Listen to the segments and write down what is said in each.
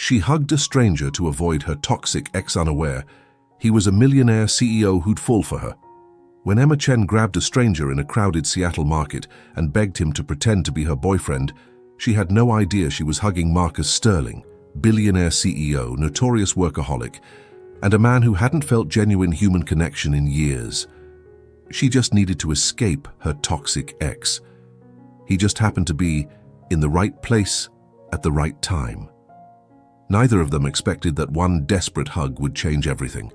She hugged a stranger to avoid her toxic ex unaware. He was a millionaire CEO who'd fall for her. When Emma Chen grabbed a stranger in a crowded Seattle market and begged him to pretend to be her boyfriend, she had no idea she was hugging Marcus Sterling, billionaire CEO, notorious workaholic, and a man who hadn't felt genuine human connection in years. She just needed to escape her toxic ex. He just happened to be in the right place at the right time. Neither of them expected that one desperate hug would change everything.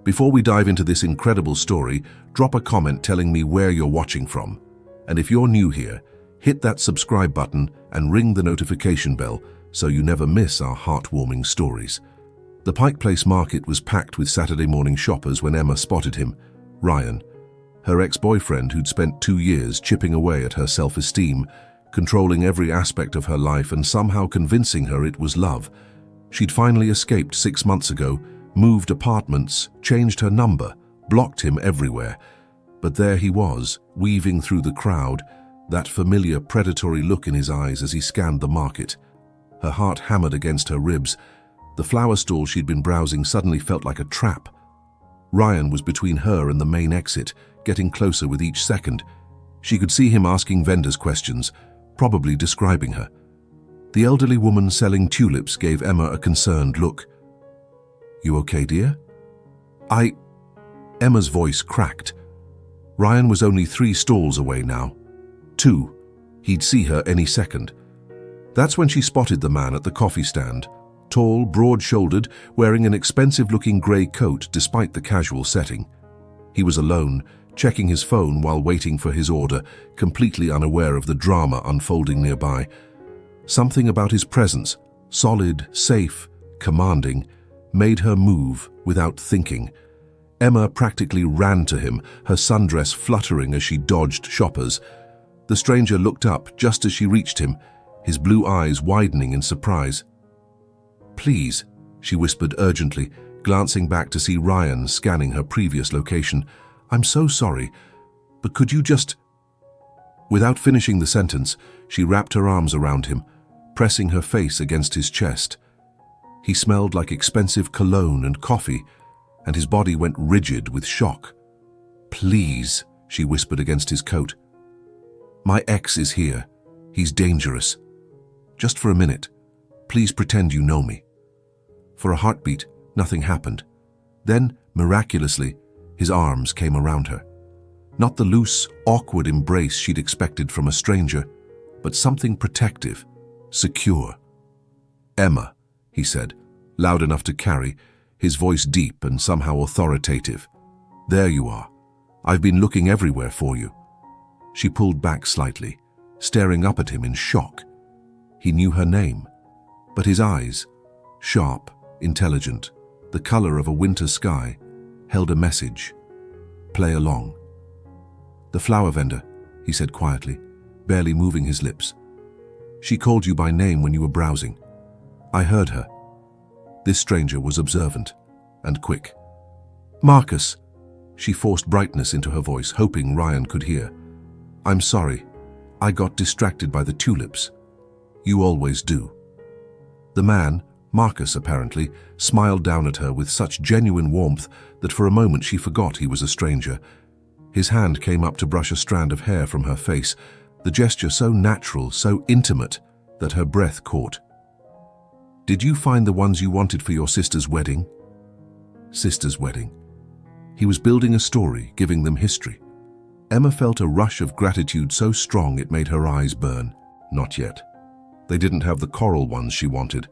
Before we dive into this incredible story, drop a comment telling me where you're watching from. And if you're new here, hit that subscribe button and ring the notification bell so you never miss our heartwarming stories. The Pike Place market was packed with Saturday morning shoppers when Emma spotted him, Ryan, her ex-boyfriend who'd spent 2 years chipping away at her self-esteem, controlling every aspect of her life and somehow convincing her it was love. She'd finally escaped 6 months ago, moved apartments, changed her number, blocked him everywhere. But there he was, weaving through the crowd, that familiar predatory look in his eyes as he scanned the market. Her heart hammered against her ribs. The flower stall she'd been browsing suddenly felt like a trap. Ryan was between her and the main exit, getting closer with each second. She could see him asking vendors questions, probably describing her. The elderly woman selling tulips gave Emma a concerned look. "You okay, dear?" Emma's voice cracked. Ryan was only 3 stalls away now. 2. He'd see her any second. That's when she spotted the man at the coffee stand, tall, broad-shouldered, wearing an expensive-looking grey coat despite the casual setting. He was alone, checking his phone while waiting for his order, completely unaware of the drama unfolding nearby. Something about his presence, solid, safe, commanding, made her move without thinking. Emma practically ran to him, her sundress fluttering as she dodged shoppers. The stranger looked up just as she reached him, his blue eyes widening in surprise. "Please," she whispered urgently, glancing back to see Ryan scanning her previous location. "I'm so sorry, but could you just—" Without finishing the sentence, she wrapped her arms around him, pressing her face against his chest. He smelled like expensive cologne and coffee, and his body went rigid with shock. "Please," she whispered against his coat. "My ex is here. He's dangerous. Just for a minute. Please pretend you know me." For a heartbeat, nothing happened. Then, miraculously, his arms came around her. Not the loose, awkward embrace she'd expected from a stranger, but something protective, secure. "Emma," he said, loud enough to carry, his voice deep and somehow authoritative. "There you are. I've been looking everywhere for you." She pulled back slightly, staring up at him in shock. He knew her name, but his eyes, sharp, intelligent, the color of a winter sky, held a message. "Play along." "The flower vendor," he said quietly, barely moving his lips. "She called you by name when you were browsing. I heard her." This stranger was observant and quick. "Marcus," she forced brightness into her voice, hoping Ryan could hear. "I'm sorry. I got distracted by the tulips. You always do." The man, Marcus apparently, smiled down at her with such genuine warmth that for a moment she forgot he was a stranger. His hand came up to brush a strand of hair from her face, the gesture so natural, so intimate, that her breath caught. "Did you find the ones you wanted for your sister's wedding?" Sister's wedding. He was building a story, giving them history. Emma felt a rush of gratitude so strong it made her eyes burn. Not yet. They didn't have the coral ones she wanted.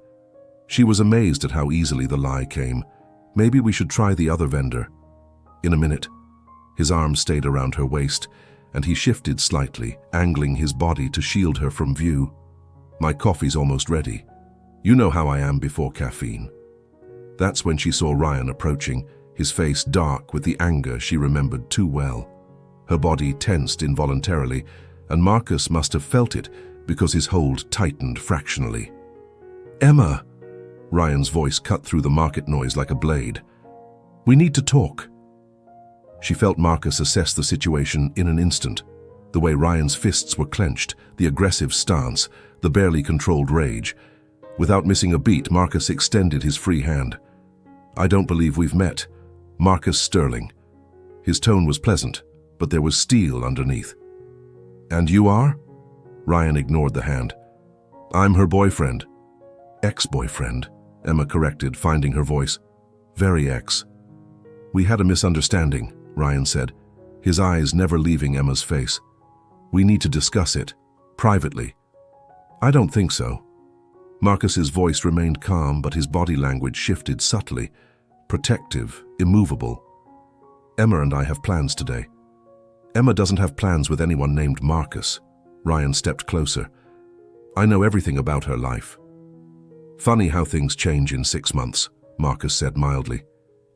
She was amazed at how easily the lie came. "Maybe we should try the other vendor." In a minute. His arms stayed around her waist, and he shifted slightly, angling his body to shield her from view. "My coffee's almost ready. You know how I am before caffeine." That's when she saw Ryan approaching, his face dark with the anger she remembered too well. Her body tensed involuntarily, and Marcus must have felt it because his hold tightened fractionally. "Emma!" Ryan's voice cut through the market noise like a blade. "We need to talk." She felt Marcus assess the situation in an instant. The way Ryan's fists were clenched, the aggressive stance, the barely controlled rage. Without missing a beat, Marcus extended his free hand. "I don't believe we've met. Marcus Sterling." His tone was pleasant, but there was steel underneath. "And you are?" Ryan ignored the hand. "I'm her boyfriend." "Ex-boyfriend," Emma corrected, finding her voice. "Very ex." "We had a misunderstanding," Ryan said, his eyes never leaving Emma's face. "We need to discuss it, privately." "I don't think so." Marcus's voice remained calm, but his body language shifted subtly, protective, immovable. "Emma and I have plans today." "Emma doesn't have plans with anyone named Marcus." Ryan stepped closer. "I know everything about her life." "Funny how things change in 6 months," Marcus said mildly.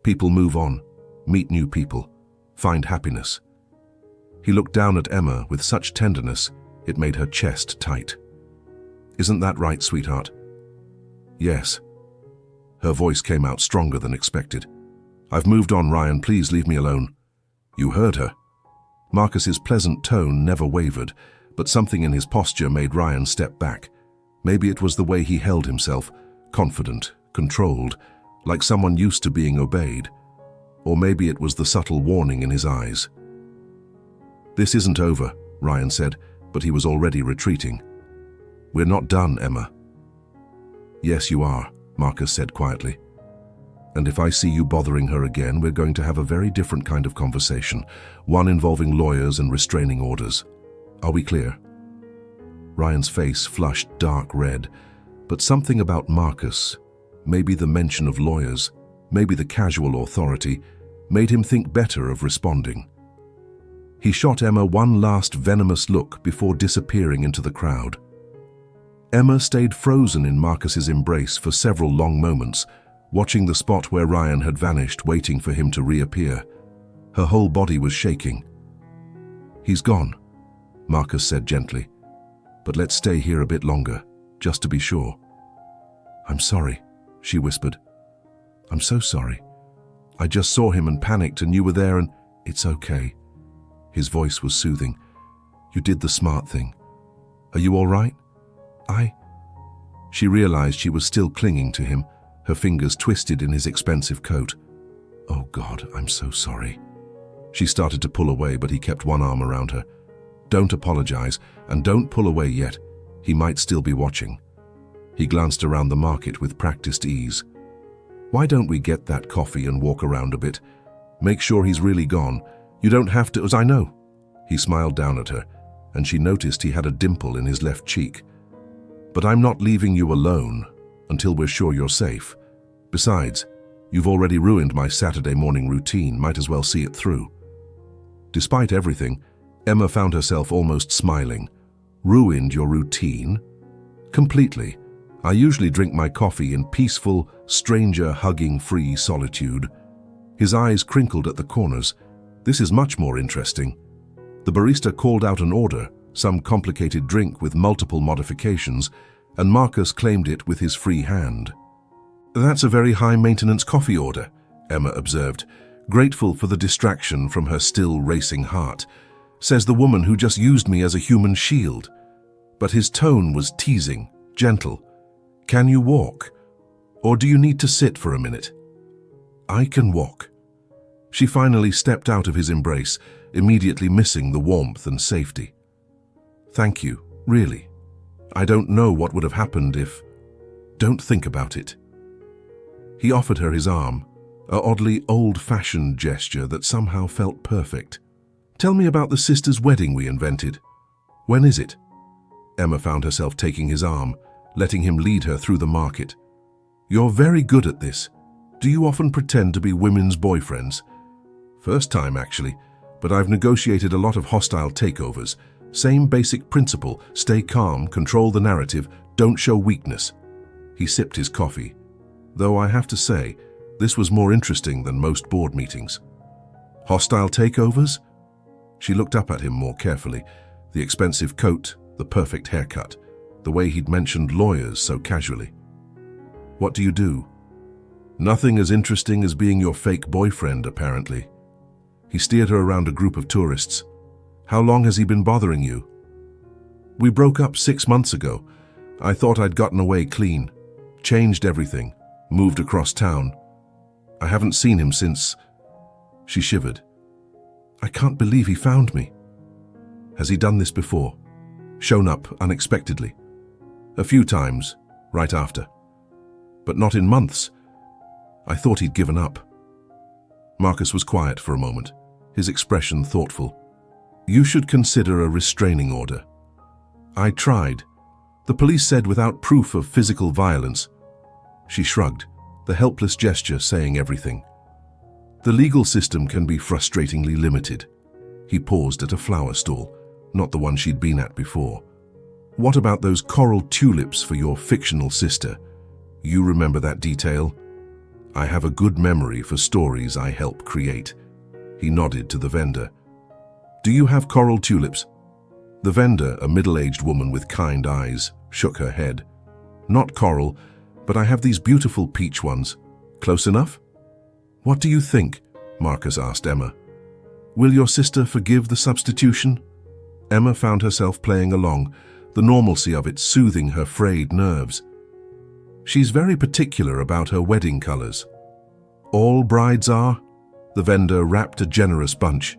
"People move on, meet new people, find happiness." He looked down at Emma with such tenderness it made her chest tight. "Isn't that right, sweetheart?" "Yes." Her voice came out stronger than expected. "I've moved on, Ryan. Please leave me alone." "You heard her." Marcus's pleasant tone never wavered, but something in his posture made Ryan step back. Maybe it was the way he held himself, confident, controlled, like someone used to being obeyed. Or maybe it was the subtle warning in his eyes. "This isn't over," Ryan said, but he was already retreating. "We're not done, Emma." "Yes, you are," Marcus said quietly. "And if I see you bothering her again, we're going to have a very different kind of conversation, one involving lawyers and restraining orders. Are we clear?" Ryan's face flushed dark red, but something about Marcus, maybe the mention of lawyers, maybe the casual authority, made him think better of responding. He shot Emma one last venomous look before disappearing into the crowd. Emma stayed frozen in Marcus's embrace for several long moments, watching the spot where Ryan had vanished, waiting for him to reappear. Her whole body was shaking. "He's gone," Marcus said gently. "But let's stay here a bit longer, just to be sure." "I'm sorry," she whispered. "I'm so sorry. I just saw him and panicked, and you were there, and it's okay." His voice was soothing. "You did the smart thing. Are you all right?" She realized she was still clinging to him, her fingers twisted in his expensive coat. "Oh God, I'm so sorry." She started to pull away, but he kept one arm around her. "Don't apologize, and don't pull away yet. He might still be watching." He glanced around the market with practiced ease. "Why don't we get that coffee and walk around a bit? Make sure he's really gone. You don't have to, as I know." He smiled down at her, and she noticed he had a dimple in his left cheek. "But I'm not leaving you alone until we're sure you're safe. Besides, you've already ruined my Saturday morning routine. Might as well see it through." Despite everything, Emma found herself almost smiling. "Ruined your routine?" "Completely. I usually drink my coffee in peaceful, stranger-hugging-free solitude." His eyes crinkled at the corners. "This is much more interesting." The barista called out an order, some complicated drink with multiple modifications, and Marcus claimed it with his free hand. "That's a very high-maintenance coffee order," Emma observed, grateful for the distraction from her still racing heart. "Says the woman who just used me as a human shield." But his tone was teasing, gentle. "Can you walk? Or do you need to sit for a minute?" "I can walk." She finally stepped out of his embrace, immediately missing the warmth and safety. "Thank you, really. I don't know what would have happened if... Don't think about it." He offered her his arm, an oddly old-fashioned gesture that somehow felt perfect. "Tell me about the sisters' wedding we invented. When is it?" Emma found herself taking his arm, letting him lead her through the market. "You're very good at this. Do you often pretend to be women's boyfriends?" "First time, actually, but I've negotiated a lot of hostile takeovers. Same basic principle, stay calm, control the narrative, don't show weakness." He sipped his coffee. "Though I have to say, this was more interesting than most board meetings." "Hostile takeovers?" She looked up at him more carefully. The expensive coat, the perfect haircut, the way he'd mentioned lawyers so casually. "What do you do?" "Nothing as interesting as being your fake boyfriend, apparently." He steered her around a group of tourists. "How long has he been bothering you?" "We broke up 6 months ago. I thought I'd gotten away clean." Changed everything. Moved across town. I haven't seen him since." She shivered. "I can't believe he found me." "Has he done this before? Shown up unexpectedly?" "A few times, right after. But not in months. I thought he'd given up." Marcus was quiet for a moment, his expression thoughtful. "You should consider a restraining order." "I tried. The police said without proof of physical violence." She shrugged, the helpless gesture saying everything. "The legal system can be frustratingly limited." He paused at a flower stall, not the one she'd been at before. "What about those coral tulips for your fictional sister? You remember that detail?" "I have a good memory for stories I help create." He nodded to the vendor. "Do you have coral tulips?" The vendor, a middle-aged woman with kind eyes, shook her head. "Not coral, but I have these beautiful peach ones. Close enough?" "What do you think?" Marcus asked Emma. "Will your sister forgive the substitution?" Emma found herself playing along, the normalcy of it soothing her frayed nerves. "She's very particular about her wedding colors." "All brides are?" The vendor wrapped a generous bunch.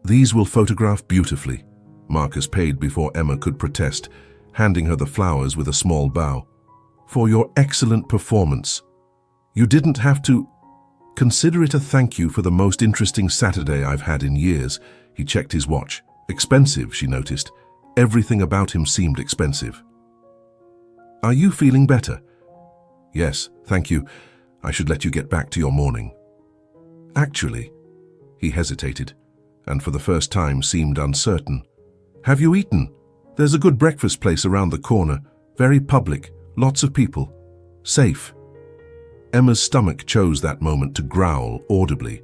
"These will photograph beautifully." Marcus paid before Emma could protest, handing her the flowers with a small bow. "For your excellent performance. You didn't have to. Consider it a thank you for the most interesting Saturday I've had in years." He checked his watch. Expensive, she noticed. Everything about him seemed expensive. "Are you feeling better?" "Yes, thank you. I should let you get back to your morning." "Actually," he hesitated, and for the first time seemed uncertain. "Have you eaten? There's a good breakfast place around the corner. Very public, lots of people. Safe." Emma's stomach chose that moment to growl audibly.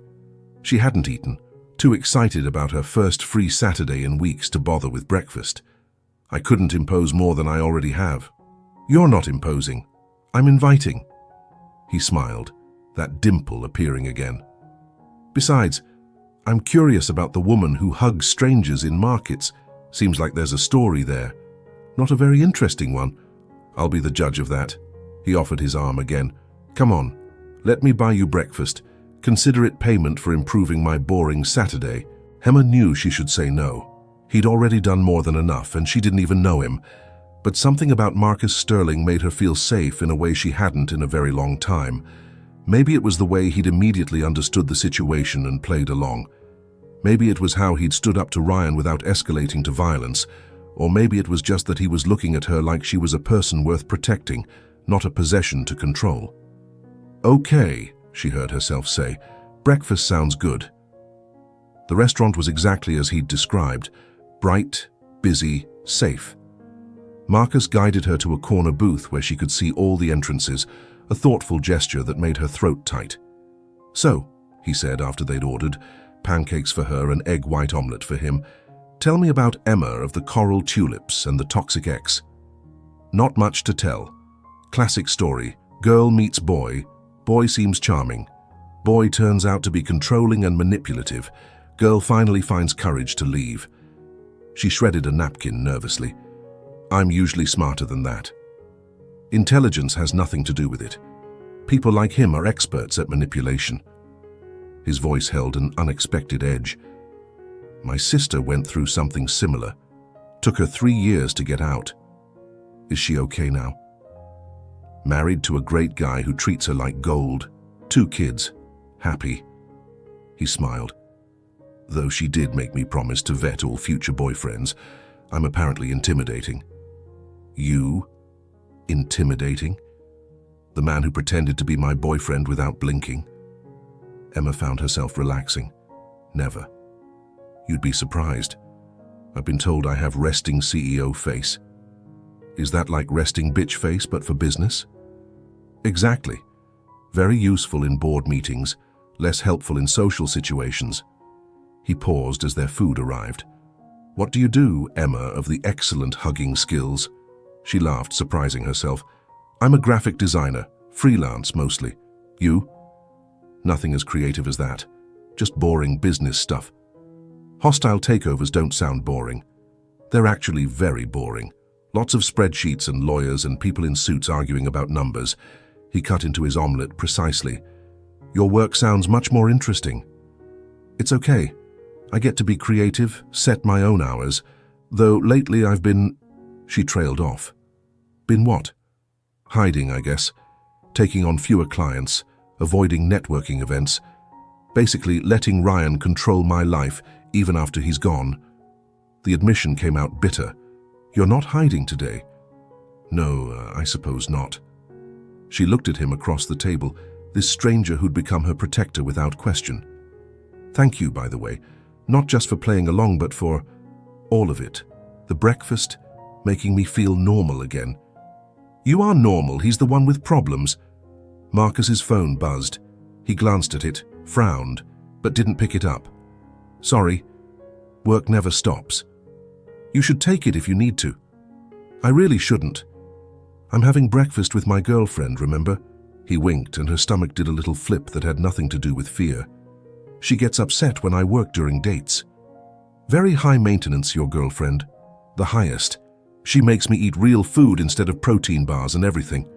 She hadn't eaten, too excited about her first free Saturday in weeks to bother with breakfast. "I couldn't impose more than I already have." "You're not imposing. I'm inviting." He smiled, that dimple appearing again. "Besides, I'm curious about the woman who hugs strangers in markets. Seems like there's a story there. Not a very interesting one. I'll be the judge of that." He offered his arm again. "Come on, let me buy you breakfast. Consider it payment for improving my boring Saturday." Emma knew she should say no. He'd already done more than enough, and she didn't even know him. But something about Marcus Sterling made her feel safe in a way she hadn't in a very long time. Maybe it was the way he'd immediately understood the situation and played along. Maybe it was how he'd stood up to Ryan without escalating to violence. Or maybe it was just that he was looking at her like she was a person worth protecting, not a possession to control. "Okay," she heard herself say. "Breakfast sounds good." The restaurant was exactly as he'd described. Bright, busy, safe. Marcus guided her to a corner booth where she could see all the entrances, a thoughtful gesture that made her throat tight. "So," he said after they'd ordered, pancakes for her and egg white omelette for him, "tell me about Emma of the coral tulips and the toxic ex." "Not much to tell. Classic story. Girl meets boy. Boy seems charming. Boy turns out to be controlling and manipulative. Girl finally finds courage to leave." She shredded a napkin nervously. "I'm usually smarter than that." "Intelligence has nothing to do with it. People like him are experts at manipulation." His voice held an unexpected edge. "My sister went through something similar. Took her 3 years to get out. Is she okay now? Married to a great guy who treats her like gold. 2 kids. Happy." He smiled. "Though she did make me promise to vet all future boyfriends. I'm apparently intimidating." "You? Intimidating? The man who pretended to be my boyfriend without blinking?" Emma found herself relaxing. "Never. You'd be surprised. I've been told I have resting CEO face." "Is that like resting bitch face but for business?" "Exactly. Very useful in board meetings, less helpful in social situations." He paused as their food arrived. "What do you do, Emma, of the excellent hugging skills?" She laughed, surprising herself. "I'm a graphic designer, freelance mostly. You?" "Nothing as creative as that. Just boring business stuff." "Hostile takeovers don't sound boring." "They're actually very boring. Lots of spreadsheets and lawyers and people in suits arguing about numbers. He cut into his omelette precisely. Your work sounds much more interesting. It's okay. I get to be creative, set my own hours, though lately I've been... She trailed off. Been what? Hiding, I guess. Taking on fewer clients, avoiding networking events, basically letting Ryan control my life even after he's gone. The admission came out bitter. You're not hiding today. No, I suppose not. She looked at him across the table, this stranger who'd become her protector without question. Thank you, by the way, not just for playing along, but for all of it. The breakfast, making me feel normal again. You are normal, he's the one with problems. Marcus's phone buzzed. He glanced at it, frowned, but didn't pick it up. Sorry, work never stops. You should take it if you need to. I really shouldn't. I'm having breakfast with my girlfriend, remember? He winked and her stomach did a little flip that had nothing to do with fear. She gets upset when I work during dates. Very high maintenance, your girlfriend. The highest. She makes me eat real food instead of protein bars and everything.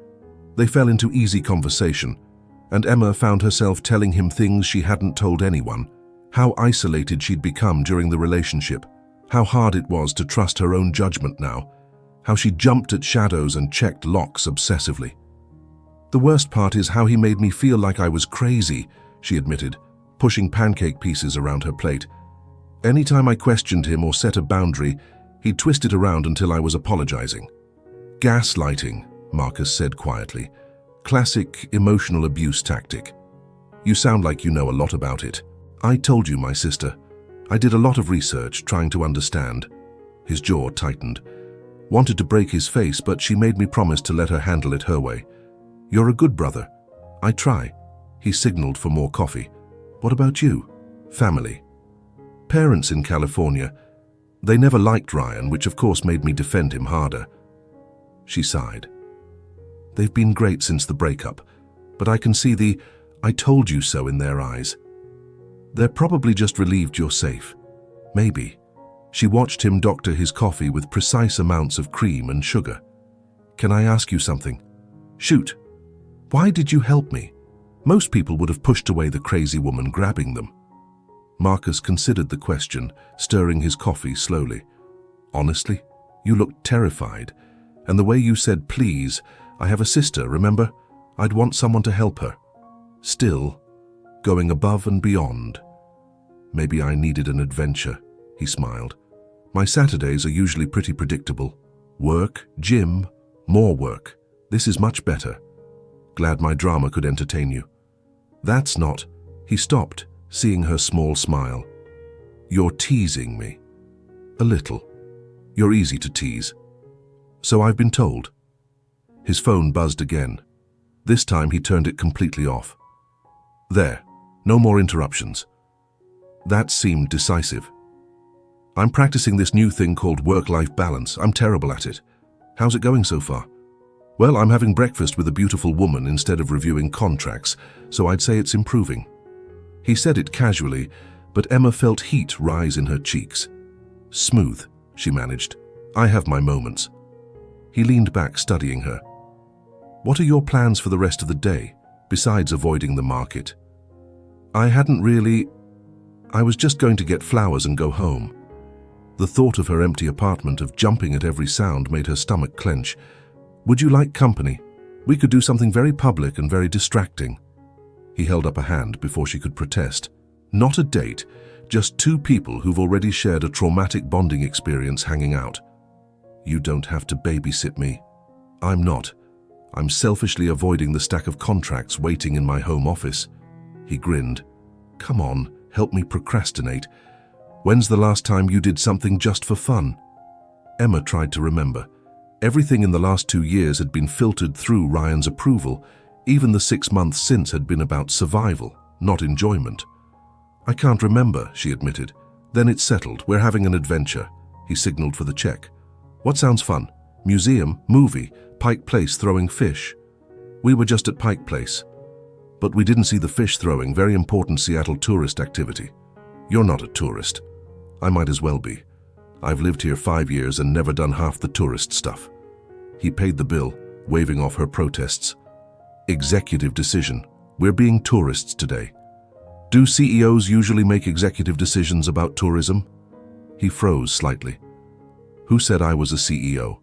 They fell into easy conversation, and Emma found herself telling him things she hadn't told anyone, how isolated she'd become during the relationship, how hard it was to trust her own judgment now, how she jumped at shadows and checked locks obsessively. The worst part is how he made me feel like I was crazy, she admitted, pushing pancake pieces around her plate. Anytime I questioned him or set a boundary, he'd twist it around until I was apologizing. Gaslighting, Marcus said quietly. Classic emotional abuse tactic. You sound like you know a lot about it. I told you, my sister. I did a lot of research trying to understand. His jaw tightened. Wanted to break his face, but she made me promise to let her handle it her way. You're a good brother. I try. He signaled for more coffee. What about you? Family. Parents in California. They never liked Ryan, which of course made me defend him harder. She sighed. They've been great since the breakup, but I can see the "I told you so" in their eyes. They're probably just relieved you're safe. Maybe. She watched him doctor his coffee with precise amounts of cream and sugar. Can I ask you something? Shoot. Why did you help me? Most people would have pushed away the crazy woman grabbing them. Marcus considered the question, stirring his coffee slowly. Honestly, you looked terrified, and the way you said, please, I have a sister, remember? I'd want someone to help her. Still, going above and beyond. Maybe I needed an adventure, he smiled. My Saturdays are usually pretty predictable. Work, gym, more work. This is much better. Glad my drama could entertain you. That's not... He stopped, seeing her small smile. You're teasing me. A little. You're easy to tease. So I've been told. His phone buzzed again. This time he turned it completely off. There, no more interruptions. That seemed decisive. I'm practicing this new thing called work-life balance. I'm terrible at it. How's it going so far? Well, I'm having breakfast with a beautiful woman instead of reviewing contracts, so I'd say it's improving. He said it casually, but Emma felt heat rise in her cheeks. Smooth, she managed. I have my moments. He leaned back, studying her. What are your plans for the rest of the day, besides avoiding the market? I was just going to get flowers and go home. The thought of her empty apartment, of jumping at every sound, made her stomach clench. Would you like company? We could do something very public and very distracting. He held up a hand before she could protest. Not a date, just two people who've already shared a traumatic bonding experience hanging out. You don't have to babysit me. I'm not. I'm selfishly avoiding the stack of contracts waiting in my home office. He grinned. Come on, help me procrastinate. When's the last time you did something just for fun? Emma tried to remember. Everything in the last 2 years had been filtered through Ryan's approval. Even the 6 months since had been about survival, not enjoyment. I can't remember, she admitted. Then it's settled. We're having an adventure. He signaled for the check. What sounds fun? Museum, movie, Pike Place throwing fish. We were just at Pike Place. But we didn't see the fish throwing, very important Seattle tourist activity. You're not a tourist. I might as well be. I've lived here 5 years and never done half the tourist stuff. He paid the bill, waving off her protests. Executive decision. We're being tourists today. Do CEOs usually make executive decisions about tourism? He froze slightly. Who said I was a CEO?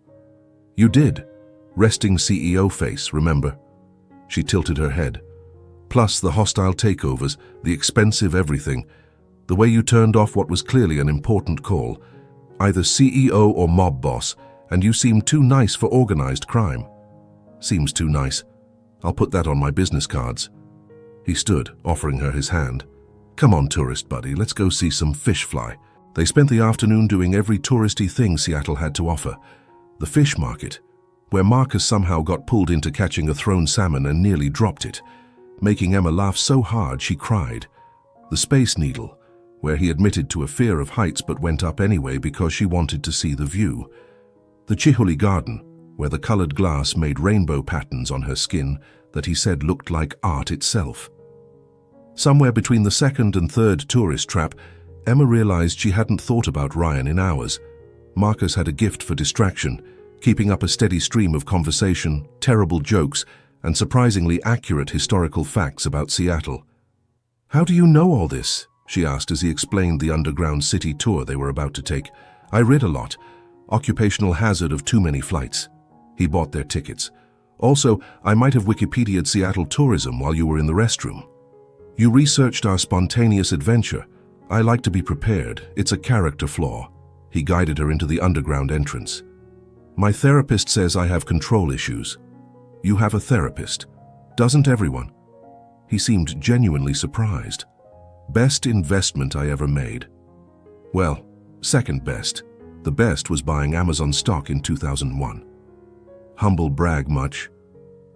You did. Resting CEO face, remember? She tilted her head. Plus the hostile takeovers, the expensive everything, the way you turned off what was clearly an important call, either CEO or mob boss, and you seemed too nice for organized crime. Seems too nice. I'll put that on my business cards. He stood, offering her his hand. Come on, tourist buddy, let's go see some fish fly. They spent the afternoon doing every touristy thing Seattle had to offer. The fish market, where Marcus somehow got pulled into catching a thrown salmon and nearly dropped it, making Emma laugh so hard she cried. The Space Needle, where he admitted to a fear of heights but went up anyway because she wanted to see the view. The Chihuli Garden, where the colored glass made rainbow patterns on her skin that he said looked like art itself. Somewhere between the second and third tourist trap, Emma realized she hadn't thought about Ryan in hours. Marcus had a gift for distraction, keeping up a steady stream of conversation, terrible jokes, and surprisingly accurate historical facts about Seattle. How do you know all this? She asked as he explained the underground city tour they were about to take. I read a lot. Occupational hazard of too many flights. He bought their tickets. Also, I might have Wikipedia'd Seattle tourism while you were in the restroom. You researched our spontaneous adventure. I like to be prepared. It's a character flaw. He guided her into the underground entrance. My therapist says I have control issues. You have a therapist. Doesn't everyone? He seemed genuinely surprised. Best investment I ever made. Well, second best. The best was buying Amazon stock in 2001. Humble brag much?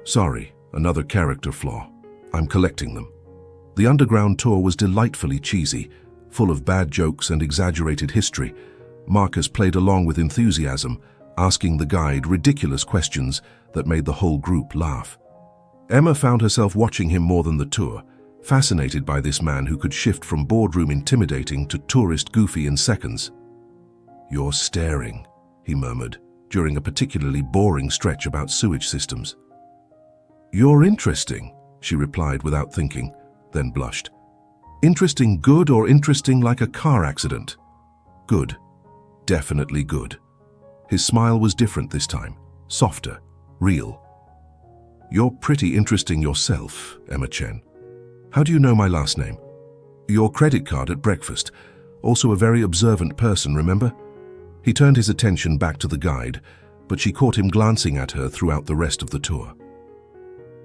Sorry, another character flaw. I'm collecting them. The underground tour was delightfully cheesy, full of bad jokes and exaggerated history. Marcus played along with enthusiasm, asking the guide ridiculous questions that made the whole group laugh. Emma found herself watching him more than the tour, fascinated by this man who could shift from boardroom intimidating to tourist goofy in seconds. You're staring, he murmured, during a particularly boring stretch about sewage systems. You're interesting, she replied without thinking, then blushed. Interesting good or interesting like a car accident? Good. Definitely good. His smile was different this time, softer, real. You're pretty interesting yourself, Emma Chen. How do you know my last name? Your credit card at breakfast. Also a very observant person, remember? He turned his attention back to the guide, but she caught him glancing at her throughout the rest of the tour.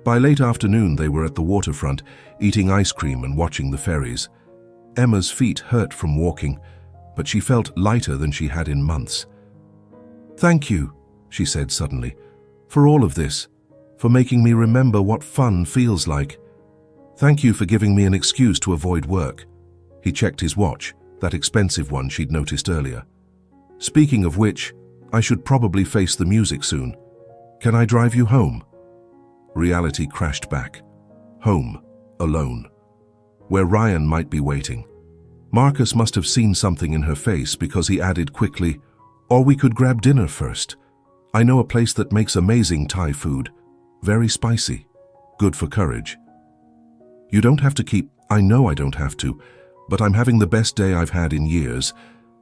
By late afternoon, they were at the waterfront, eating ice cream and watching the ferries. Emma's feet hurt from walking, but she felt lighter than she had in months. Thank you, she said suddenly, for all of this, for making me remember what fun feels like. Thank you for giving me an excuse to avoid work. He checked his watch, that expensive one she'd noticed earlier. Speaking of which, I should probably face the music soon. Can I drive you home? Reality crashed back. Home, alone, where Ryan might be waiting. Marcus must have seen something in her face because he added quickly, or we could grab dinner first. I know a place that makes amazing Thai food. Very spicy. Good for courage. You don't have to keep... I know I don't have to, but I'm having the best day I've had in years,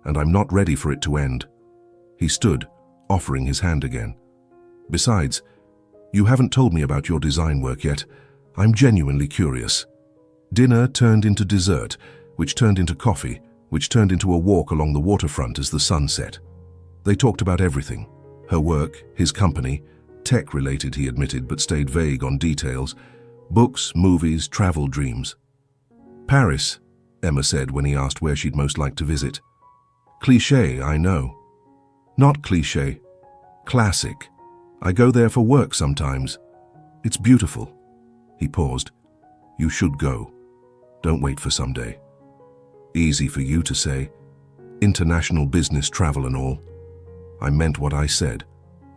and I'm not ready for it to end. He stood, offering his hand again. Besides, you haven't told me about your design work yet. I'm genuinely curious. Dinner turned into dessert, which turned into coffee, which turned into a walk along the waterfront as the sun set. They talked about everything. Her work, his company, tech-related he admitted but stayed vague on details, books, movies, travel dreams. Paris, Emma said when he asked where she'd most like to visit. Cliché, I know. Not cliché. Classic. I go there for work sometimes. It's beautiful. He paused. You should go. Don't wait for someday. Easy for you to say. International business travel and all. I meant what I said.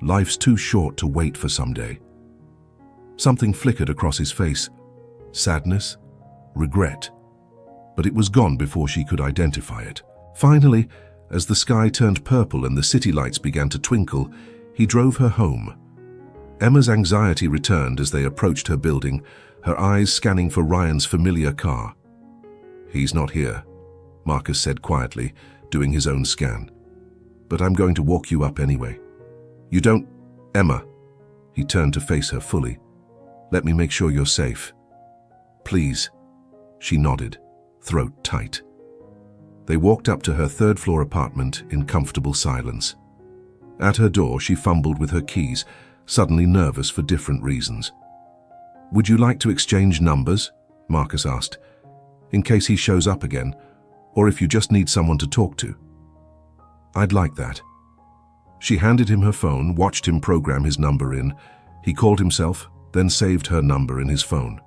Life's too short to wait for someday. Something flickered across his face. Sadness? Regret? But it was gone before she could identify it. Finally, As the sky turned purple and the city lights began to twinkle, he drove her home. Emma's anxiety returned as they approached her building, her eyes scanning for Ryan's familiar car. "He's not here," Marcus said quietly, doing his own scan. "But I'm going to walk you up anyway." "You don't, Emma." He turned to face her fully. "Let me make sure you're safe." "Please." She nodded, throat tight. They walked up to her third-floor apartment in comfortable silence. At her door, she fumbled with her keys, suddenly nervous for different reasons. "Would you like to exchange numbers?" Marcus asked, "in case he shows up again, or if you just need someone to talk to." "I'd like that." She handed him her phone, watched him program his number in. He called himself, then saved her number in his phone.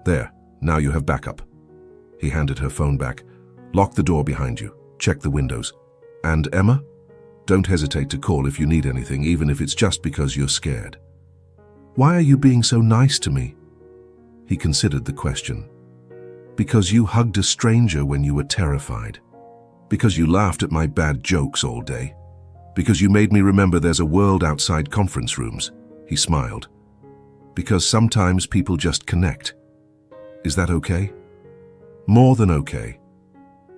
"There, now you have backup." He handed her phone back. "Lock the door behind you. Check the windows. And Emma? Don't hesitate to call if you need anything, even if it's just because you're scared." "Why are you being so nice to me?" He considered the question. "Because you hugged a stranger when you were terrified. Because you laughed at my bad jokes all day. Because you made me remember there's a world outside conference rooms." He smiled. "Because sometimes people just connect. Is that okay?" "More than okay."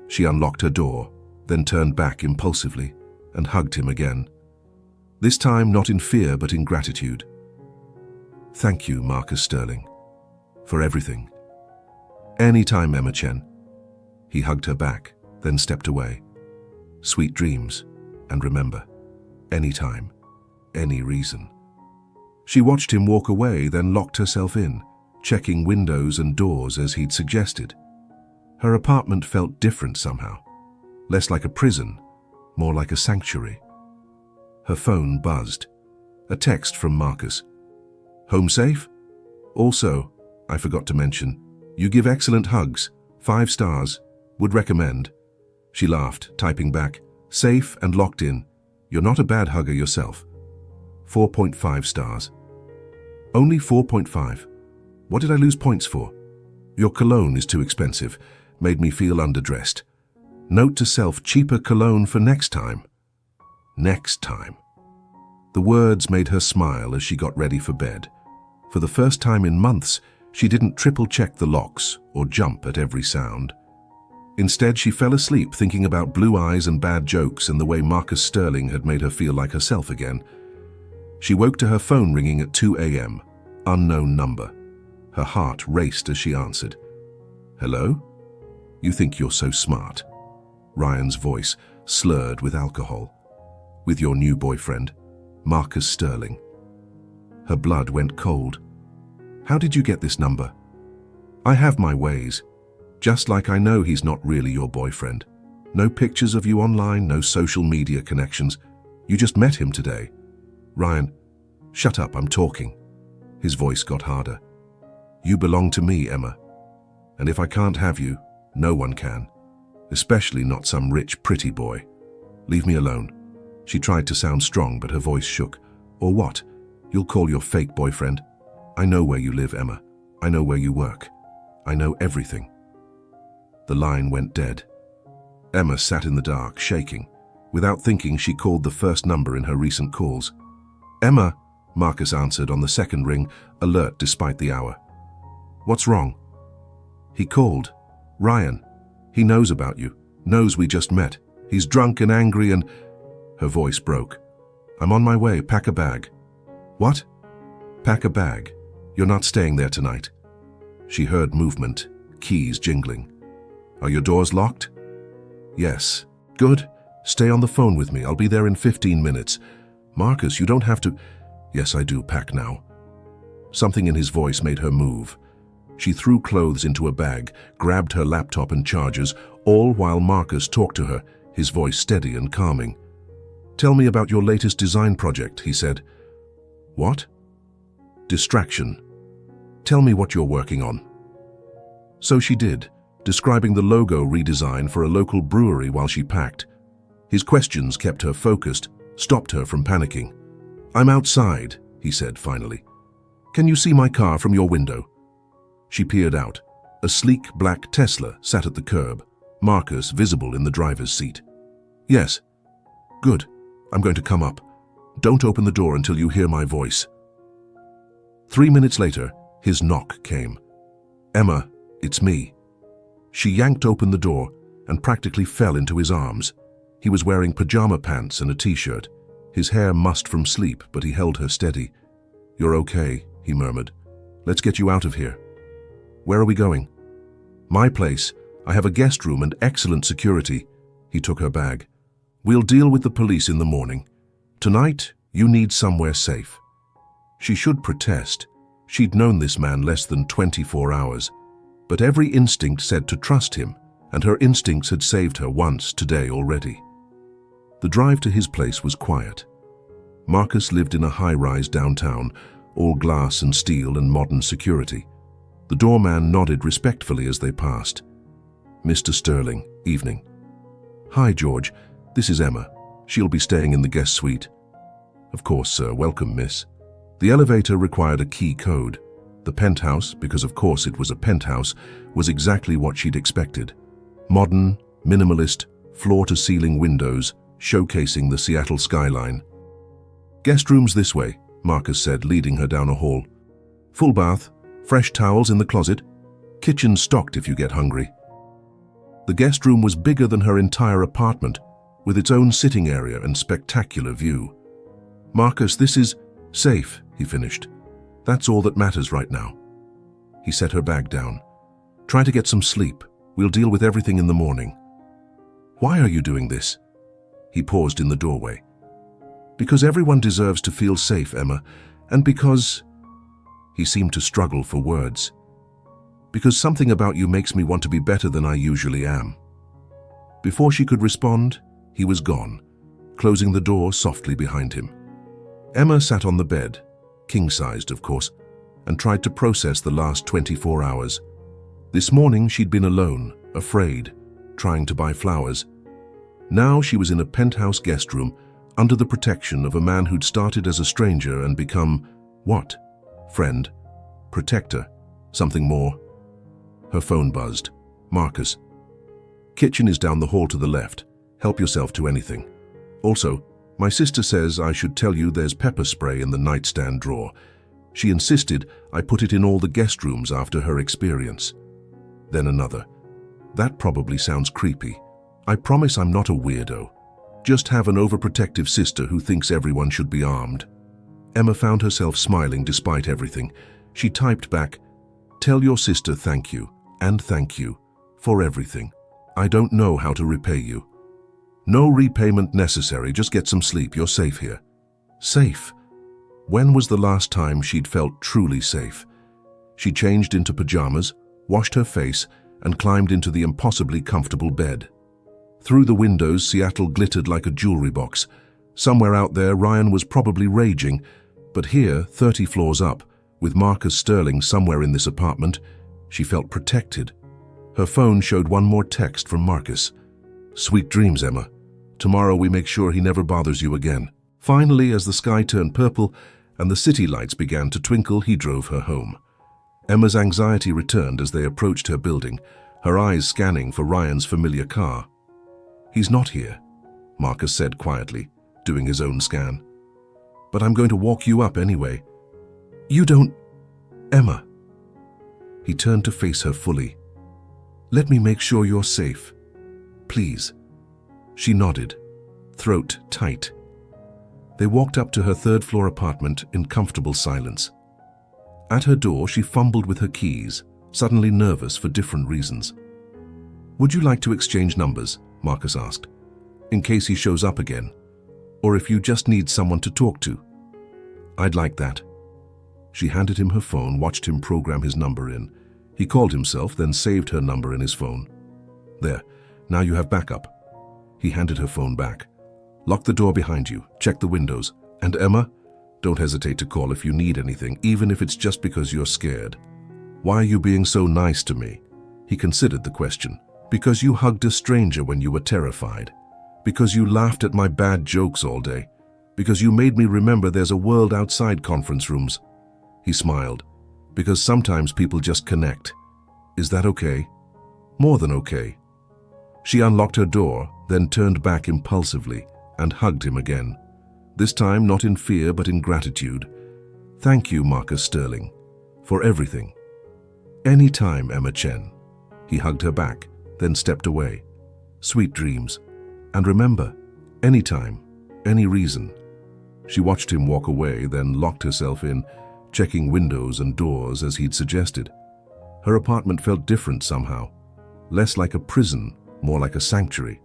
She unlocked her door, then turned back impulsively and hugged him again. This time not in fear but in gratitude. "Thank you, Marcus Sterling, for everything." "Anytime, Emma Chen." He hugged her back, then stepped away. "Sweet dreams, and remember, anytime, any reason." She watched him walk away, then locked herself in, checking windows and doors as he'd suggested. Her apartment felt different somehow, less like a prison, more like a sanctuary. Her phone buzzed. A text from Marcus. "Home safe? Also, I forgot to mention, you give excellent hugs, 5 stars, would recommend." She laughed, typing back, "Safe and locked in. You're not a bad hugger yourself. 4.5 stars. "Only 4.5. What did I lose points for?" "Your cologne is too expensive. Made me feel underdressed. Note to self, cheaper cologne for next time." Next time. The words made her smile as she got ready for bed. For the first time in months, she didn't triple-check the locks or jump at every sound. Instead, she fell asleep thinking about blue eyes and bad jokes and the way Marcus Sterling had made her feel like herself again. She woke to her phone ringing at 2 a.m. Unknown number. Her heart raced as she answered. "Hello? You think you're so smart." Ryan's voice, slurred with alcohol. "With your new boyfriend, Marcus Sterling." Her blood went cold. "How did you get this number?" "I have my ways. Just like I know he's not really your boyfriend. No pictures of you online, no social media connections. You just met him today." "Ryan, shut up, I'm talking." His voice got harder. "You belong to me, Emma. And if I can't have you, no one can. Especially not some rich, pretty boy. Leave me alone." She tried to sound strong, but her voice shook. "Or what? You'll call your fake boyfriend? I know where you live, Emma. I know where you work. I know everything." The line went dead. Emma sat in the dark, shaking. Without thinking, she called the first number in her recent calls. "Emma," Marcus answered on the second ring, alert despite the hour. "What's wrong?" "He called. Ryan. He knows about you. Knows we just met. He's drunk and angry and—" Her voice broke. "I'm on my way. Pack a bag." "What?" "Pack a bag. You're not staying there tonight." She heard movement, keys jingling. "Are your doors locked?" "Yes." "Good. Stay on the phone with me. I'll be there in 15 minutes. Marcus, you don't have to—" "Yes, I do. Pack now." Something in his voice made her move. She threw clothes into a bag, grabbed her laptop and chargers, all while Marcus talked to her, his voice steady and calming. "Tell me about your latest design project," he said. "What?" "Distraction. Tell me what you're working on." So she did, describing the logo redesign for a local brewery while she packed. His questions kept her focused, stopped her from panicking. "I'm outside," he said finally. "Can you see my car from your window?" She peered out. A sleek black Tesla sat at the curb, Marcus visible in the driver's seat. Yes. Good. I'm going to come up. Don't open the door until you hear my voice. 3 minutes later, his knock came. Emma, it's me. She yanked open the door and practically fell into his arms. He was wearing pajama pants and a t-shirt, his hair mussed from sleep, but he held her steady. You're okay, he murmured. Let's get you out of here. Where are we going? My place. I have a guest room and excellent security. He took her bag. We'll deal with the police in the morning. Tonight, you need somewhere safe. She should protest. She'd known this man less than 24 hours. But every instinct said to trust him, and her instincts had saved her once today already. The drive to his place was quiet. Marcus lived in a high-rise downtown, all glass and steel and modern security. The doorman nodded respectfully as they passed. Mr. Sterling, evening. Hi, George. This is Emma. She'll be staying in the guest suite. Of course, sir. Welcome, miss. The elevator required a key code. The penthouse, because of course it was a penthouse, was exactly what she'd expected. Modern, minimalist, floor-to-ceiling windows, showcasing the Seattle skyline. Guest rooms this way, Marcus said, leading her down a hall. Full bath, fresh towels in the closet, kitchen stocked if you get hungry. The guest room was bigger than her entire apartment, with its own sitting area and spectacular view. Marcus, this is safe, he finished. That's all that matters right now. He set her bag down. Try to get some sleep. We'll deal with everything in the morning. Why are you doing this? He paused in the doorway. Because everyone deserves to feel safe, Emma, and because... He seemed to struggle for words. Because something about you makes me want to be better than I usually am. Before she could respond, he was gone, closing the door softly behind him. Emma sat on the bed, king-sized of course, and tried to process the last 24 hours. This morning she'd been alone, afraid, trying to buy flowers. Now she was in a penthouse guest room, under the protection of a man who'd started as a stranger and become, what? Friend, protector, something more. Her phone buzzed. Marcus. Kitchen is down the hall to the left. Help yourself to anything. Also, my sister says I should tell you there's pepper spray in the nightstand drawer. She insisted I put it in all the guest rooms after her experience. Then another. That probably sounds creepy. I promise I'm not a weirdo. Just have an overprotective sister who thinks everyone should be armed. Emma found herself smiling despite everything. She typed back, tell your sister thank you, and thank you, for everything. I don't know how to repay you. No repayment necessary, just get some sleep, you're safe here. Safe? When was the last time she'd felt truly safe? She changed into pajamas, washed her face, and climbed into the impossibly comfortable bed. Through the windows, Seattle glittered like a jewelry box. Somewhere out there, Ryan was probably raging, but here, 30 floors up, with Marcus Sterling somewhere in this apartment, she felt protected. Her phone showed one more text from Marcus. Sweet dreams, Emma. Tomorrow we make sure he never bothers you again. Finally, as the sky turned purple and the city lights began to twinkle, he drove her home. Emma's anxiety returned as they approached her building, her eyes scanning for Ryan's familiar car. He's not here, Marcus said quietly, doing his own scan. But I'm going to walk you up anyway. You don't... Emma. He turned to face her fully. Let me make sure you're safe. Please. She nodded, throat tight. They walked up to her third-floor apartment in comfortable silence. At her door, she fumbled with her keys, suddenly nervous for different reasons. Would you like to exchange numbers? Marcus asked, in case he shows up again, or if you just need someone to talk to. I'd like that. She handed him her phone, watched him program his number in. He called himself, then saved her number in his phone. There, now you have backup. He handed her phone back. Lock the door behind you, check the windows, and Emma, don't hesitate to call if you need anything, even if it's just because you're scared. Why are you being so nice to me? He considered the question. Because you hugged a stranger when you were terrified. Because you laughed at my bad jokes all day. Because you made me remember there's a world outside conference rooms. He smiled. Because sometimes people just connect. Is that okay? More than okay. She unlocked her door, then turned back impulsively and hugged him again, this time not in fear but in gratitude. "Thank you, Marcus Sterling, for everything." "Any time, Emma Chen." He hugged her back, then stepped away. "Sweet dreams. And remember, anytime, any reason." She watched him walk away, then locked herself in, checking windows and doors as he'd suggested. Her apartment felt different somehow, less like a prison, more like a sanctuary.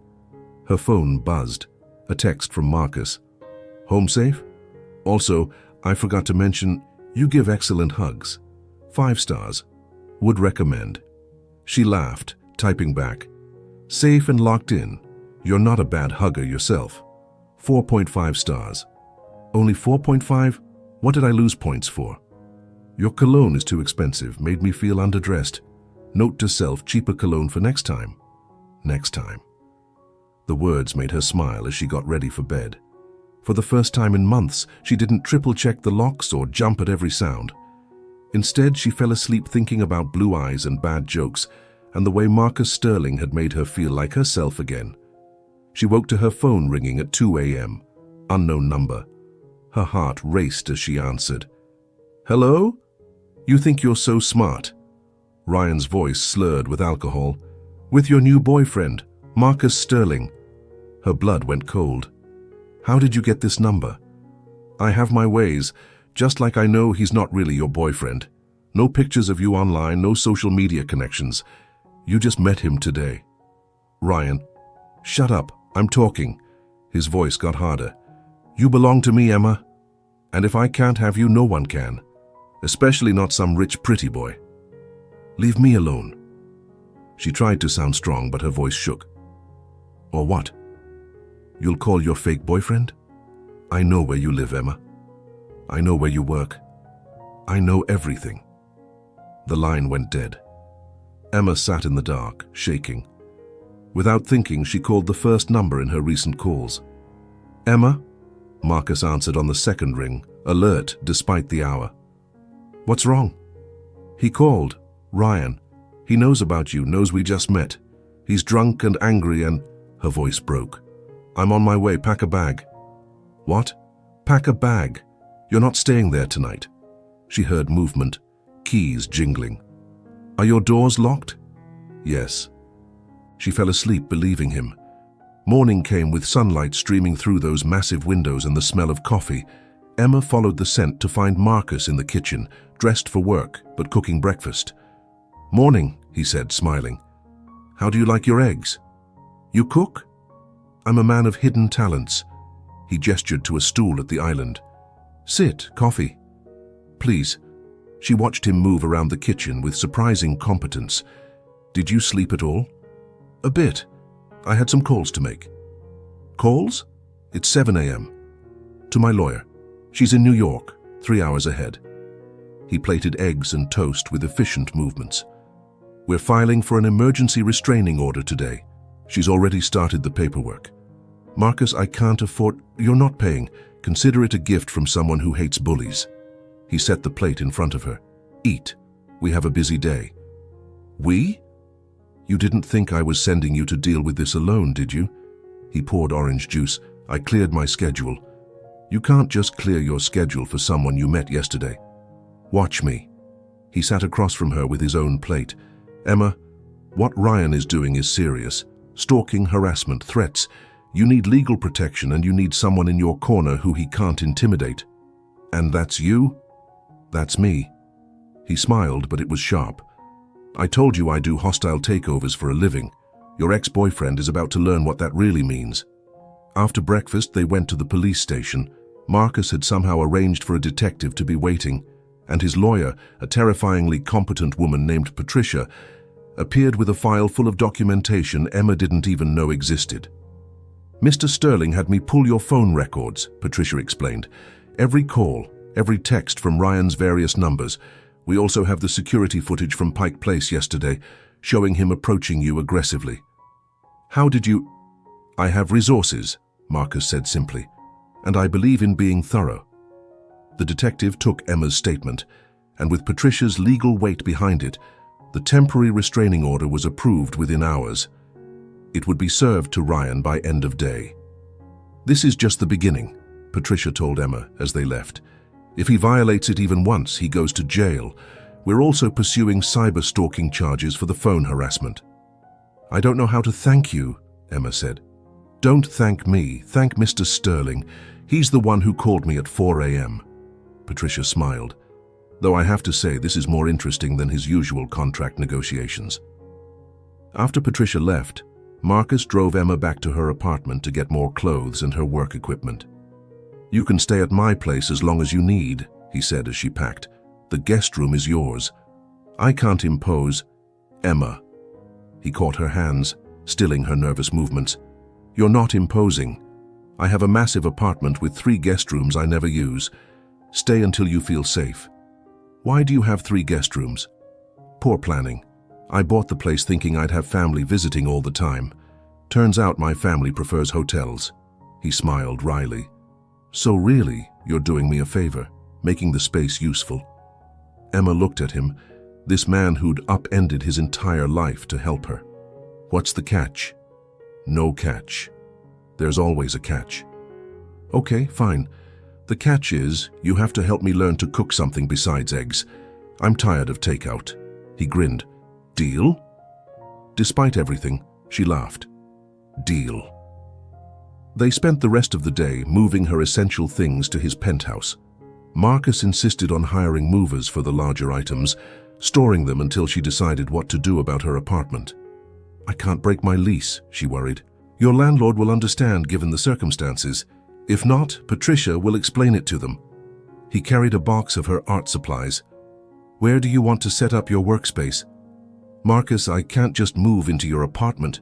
Her phone buzzed, a text from Marcus. "Home safe? Also, I forgot to mention, you give excellent hugs. 5 stars. Would recommend." She laughed, typing back, "Safe and locked in. You're not a bad hugger yourself. 4.5 stars. Only 4.5? What did I lose points for? Your cologne is too expensive, made me feel underdressed. Note to self, cheaper cologne for next time." Next time. The words made her smile as she got ready for bed. For the first time in months, she didn't triple-check the locks or jump at every sound. Instead, she fell asleep thinking about blue eyes and bad jokes, and the way Marcus Sterling had made her feel like herself again. She woke to her phone ringing at 2 a.m. Unknown number. Her heart raced as she answered. "Hello? You think you're so smart?" Ryan's voice slurred with alcohol. "With your new boyfriend, Marcus Sterling." Her blood went cold. "How did you get this number?" "I have my ways, just like I know he's not really your boyfriend. No pictures of you online, no social media connections. You just met him today." Ryan, "Shut up, I'm talking." His voice got harder. "You belong to me, Emma. And if I can't have you, no one can. Especially not some rich pretty boy. Leave me alone." She tried to sound strong, but her voice shook. "Or what? You'll call your fake boyfriend? I know where you live, Emma. I know where you work. I know everything." The line went dead. Emma sat in the dark, shaking. Without thinking, she called the first number in her recent calls. "Emma?" Marcus answered on the second ring, alert despite the hour. "What's wrong?" "He called. Ryan. He knows about you, knows we just met. He's drunk and angry and—" Her voice broke. "I'm on my way, pack a bag." "What? Pack a bag? You're not staying there tonight." She heard movement, keys jingling. "Are your doors locked?" "Yes." She fell asleep believing him. Morning came with sunlight streaming through those massive windows and the smell of coffee. Emma followed the scent to find Marcus in the kitchen, dressed for work, but cooking breakfast. "Morning," he said, smiling. "How do you like your eggs?" "You cook?" "I'm a man of hidden talents." He gestured to a stool at the island. "Sit, coffee." "Please." She watched him move around the kitchen with surprising competence. "Did you sleep at all?" "A bit. I had some calls to make." "Calls?" "It's 7 a.m. To my lawyer. She's in New York, 3 hours ahead." He plated eggs and toast with efficient movements. "We're filing for an emergency restraining order today. She's already started the paperwork." "Marcus, I can't afford—" "You're not paying. Consider it a gift from someone who hates bullies." He set the plate in front of her. "Eat. We have a busy day." "We?" "You didn't think I was sending you to deal with this alone, did you?" He poured orange juice. "I cleared my schedule." "You can't just clear your schedule for someone you met yesterday. Watch me." He sat across from her with his own plate. "Emma, what Ryan is doing is serious. Stalking, harassment, threats. You need legal protection and you need someone in your corner who he can't intimidate." "And that's you?" "That's me." He smiled, but it was sharp. "I told you I do hostile takeovers for a living. Your ex-boyfriend is about to learn what that really means." After breakfast, they went to the police station. Marcus had somehow arranged for a detective to be waiting, and his lawyer, a terrifyingly competent woman named Patricia, appeared with a file full of documentation Emma didn't even know existed. "Mr. Sterling had me pull your phone records," Patricia explained. "Every call, every text from Ryan's various numbers. We also have the security footage from Pike Place yesterday, showing him approaching you aggressively." "How did you—" "I have resources," Marcus said simply, "and I believe in being thorough." The detective took Emma's statement, and with Patricia's legal weight behind it, the temporary restraining order was approved within hours. It would be served to Ryan by end of day. "This is just the beginning," Patricia told Emma as they left. "If he violates it even once, he goes to jail. We're also pursuing cyber-stalking charges for the phone harassment." "I don't know how to thank you," Emma said. "Don't thank me. Thank Mr. Sterling. He's the one who called me at 4 a.m. Patricia smiled. "Though I have to say this is more interesting than his usual contract negotiations." After Patricia left, Marcus drove Emma back to her apartment to get more clothes and her work equipment. "You can stay at my place as long as you need," he said as she packed. "The guest room is yours. I can't impose—" "Emma." He caught her hands, stilling her nervous movements. "You're not imposing. I have a massive apartment with 3 guest rooms I never use. Stay until you feel safe." "Why do you have 3 guest rooms?" "Poor planning. I bought the place thinking I'd have family visiting all the time. Turns out my family prefers hotels." He smiled wryly. "So really, you're doing me a favor, making the space useful." Emma looked at him, this man who'd upended his entire life to help her. "What's the catch?" "No catch. There's always a catch." "Okay, fine. The catch is, you have to help me learn to cook something besides eggs. I'm tired of takeout." He grinned. "Deal?" Despite everything, she laughed. "Deal." They spent the rest of the day moving her essential things to his penthouse. Marcus insisted on hiring movers for the larger items, storing them until she decided what to do about her apartment. "I can't break my lease," she worried. "Your landlord will understand given the circumstances. If not, Patricia will explain it to them." He carried a box of her art supplies. "Where do you want to set up your workspace?" "Marcus, I can't just move into your apartment."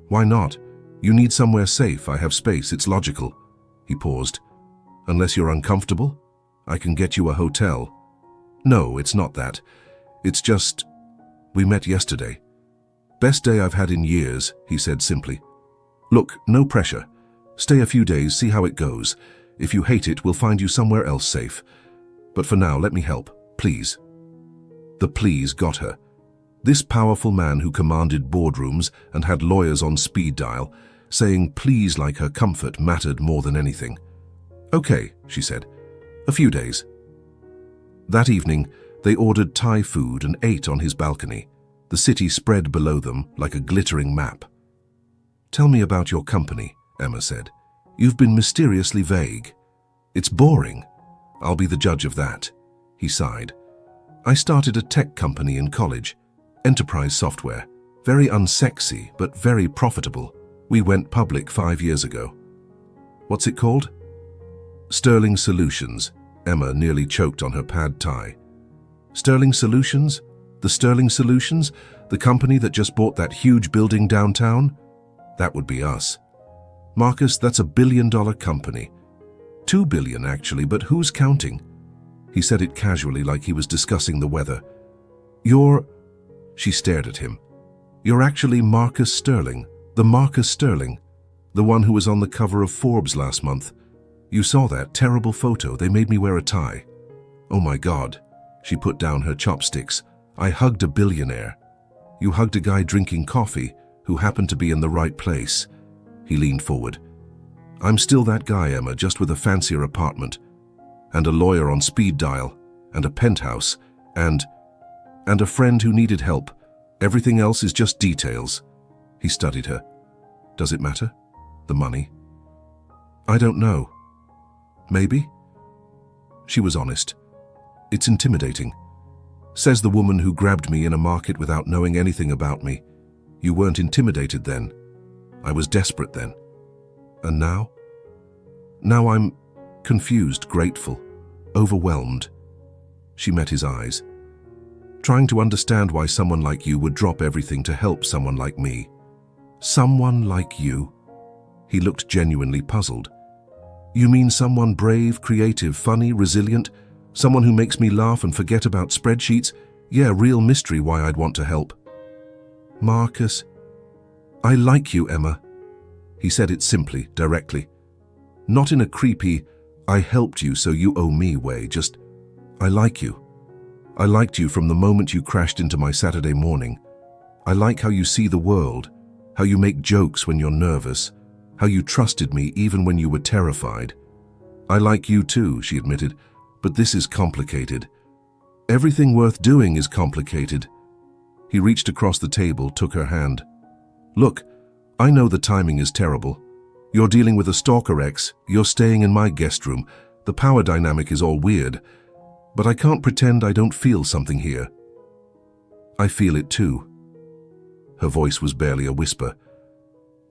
"Why not? You need somewhere safe. I have space. It's logical." He paused. "Unless you're uncomfortable, I can get you a hotel." "No, it's not that. It's just, we met yesterday." "Best day I've had in years," he said simply. "Look, no pressure. Stay a few days, see how it goes. If you hate it, we'll find you somewhere else safe. But for now, let me help, please." The please got her. This powerful man who commanded boardrooms and had lawyers on speed dial, saying please like her comfort mattered more than anything. "Okay," she said. "A few days." That evening, they ordered Thai food and ate on his balcony, the city spread below them like a glittering map. "Tell me about your company," Emma said. "You've been mysteriously vague." "It's boring." "I'll be the judge of that." He sighed. "I started a tech company in college. Enterprise software. Very unsexy, but very profitable. We went public 5 years ago." "What's it called?" "Sterling Solutions." Emma nearly choked on her pad thai. "Sterling Solutions? The Sterling Solutions? The company that just bought that huge building downtown?" "That would be us." "Marcus, that's $1 billion company." $2 billion, actually, but who's counting?" He said it casually like he was discussing the weather. "You're—" She stared at him. "You're actually Marcus Sterling, the Marcus Sterling, the one who was on the cover of Forbes last month. You saw that terrible photo. They made me wear a tie." "Oh my God." She put down her chopsticks. "I hugged a billionaire." "You hugged a guy drinking coffee who happened to be in the right place." He leaned forward. "I'm still that guy, Emma, just with a fancier apartment, and a lawyer on speed dial, and a penthouse, and a friend who needed help. Everything else is just details." He studied her. "Does it matter? The money?" "I don't know. Maybe?" She was honest. "It's intimidating. Says the woman who grabbed me in a market without knowing anything about me. You weren't intimidated then. I was desperate then. And now? Now I'm confused, grateful, overwhelmed." She met his eyes. "Trying to understand why someone like you would drop everything to help someone like me." "Someone like you?" He looked genuinely puzzled. "You mean someone brave, creative, funny, resilient? Someone who makes me laugh and forget about spreadsheets? Yeah, real mystery why I'd want to help." "Marcus, I like you, Emma." He said it simply, directly. Not in a creepy, "I helped you so you owe me" way, just, "I like you. I liked you from the moment you crashed into my Saturday morning. I like how you see the world, how you make jokes when you're nervous, how you trusted me even when you were terrified. I like you too, she admitted, but this is complicated. Everything worth doing is complicated. He reached across the table, took her hand. Look, I know the timing is terrible. You're dealing with a stalker ex, you're staying in my guest room, the power dynamic is all weird, but I can't pretend I don't feel something here. I feel it too. Her voice was barely a whisper.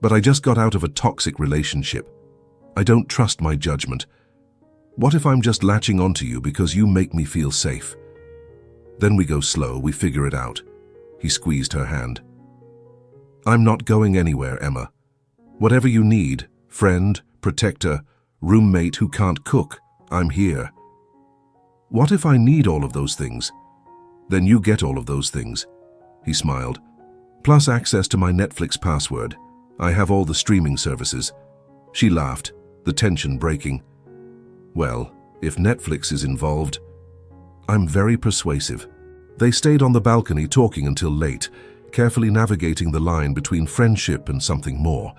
But I just got out of a toxic relationship. I don't trust my judgment. What if I'm just latching onto you because you make me feel safe? Then we go slow, we figure it out. He squeezed her hand. I'm not going anywhere, Emma. Whatever you need, friend, protector, roommate who can't cook, I'm here. What if I need all of those things? Then you get all of those things. He smiled. Plus access to my Netflix password. I have all the streaming services. She laughed, the tension breaking. Well, if Netflix is involved, I'm very persuasive. They stayed on the balcony talking until late, carefully navigating the line between friendship and something more.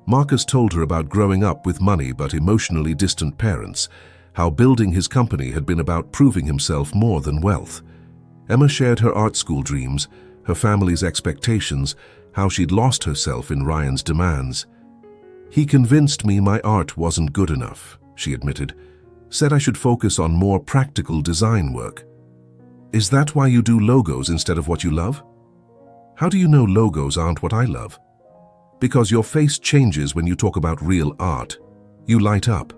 Marcus told her about growing up with money but emotionally distant parents, how building his company had been about proving himself more than wealth. Emma shared her art school dreams, her family's expectations, how she'd lost herself in Ryan's demands. He convinced me my art wasn't good enough, she admitted. Said I should focus on more practical design work. Is that why you do logos instead of what you love? How do you know logos aren't what I love? Because your face changes when you talk about real art. You light up.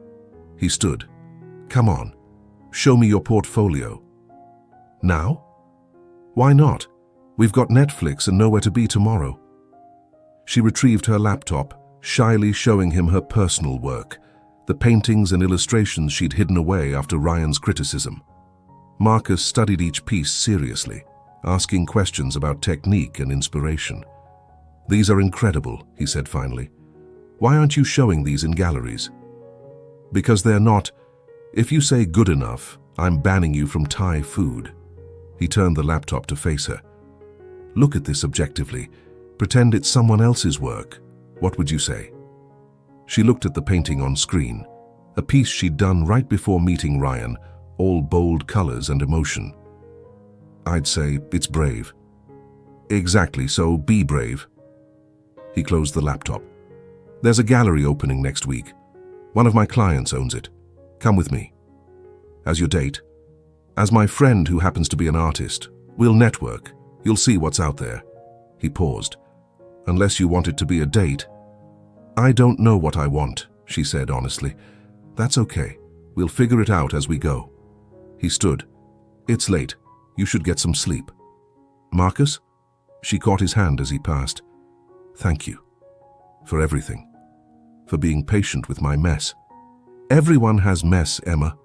He stood. Come on, show me your portfolio. Now? Why not? We've got Netflix and nowhere to be tomorrow. She retrieved her laptop, shyly showing him her personal work, the paintings and illustrations she'd hidden away after Ryan's criticism. Marcus studied each piece seriously, asking questions about technique and inspiration. These are incredible, he said finally. Why aren't you showing these in galleries? Because they're not. If you say good enough, I'm banning you from Thai food. He turned the laptop to face her. Look at this objectively. Pretend it's someone else's work. What would you say? She looked at the painting on screen, a piece she'd done right before meeting Ryan, all bold colors and emotion. I'd say it's brave. Exactly, so be brave. He closed the laptop. There's a gallery opening next week. One of my clients owns it. Come with me. As your date. As my friend who happens to be an artist. We'll network. You'll see what's out there. He paused. Unless you want it to be a date. I don't know what I want, she said honestly. That's okay. We'll figure it out as we go. He stood. It's late. You should get some sleep. Marcus? She caught his hand as he passed. Thank you. For everything. For being patient with my mess. Everyone has mess, Emma.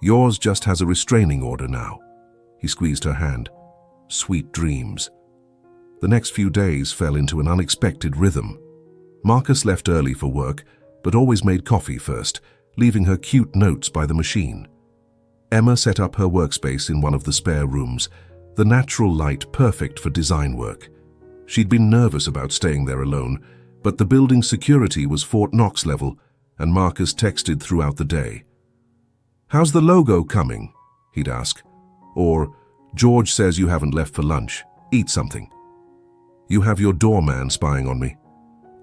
Yours just has a restraining order now. He squeezed her hand. Sweet dreams. The next few days fell into an unexpected rhythm. Marcus left early for work, but always made coffee first, leaving her cute notes by the machine. Emma set up her workspace in one of the spare rooms, the natural light perfect for design work. She'd been nervous about staying there alone, but the building's security was Fort Knox level, and Marcus texted throughout the day. How's the logo coming? He'd ask. Or, George says you haven't left for lunch. Eat something. You have your doorman spying on me.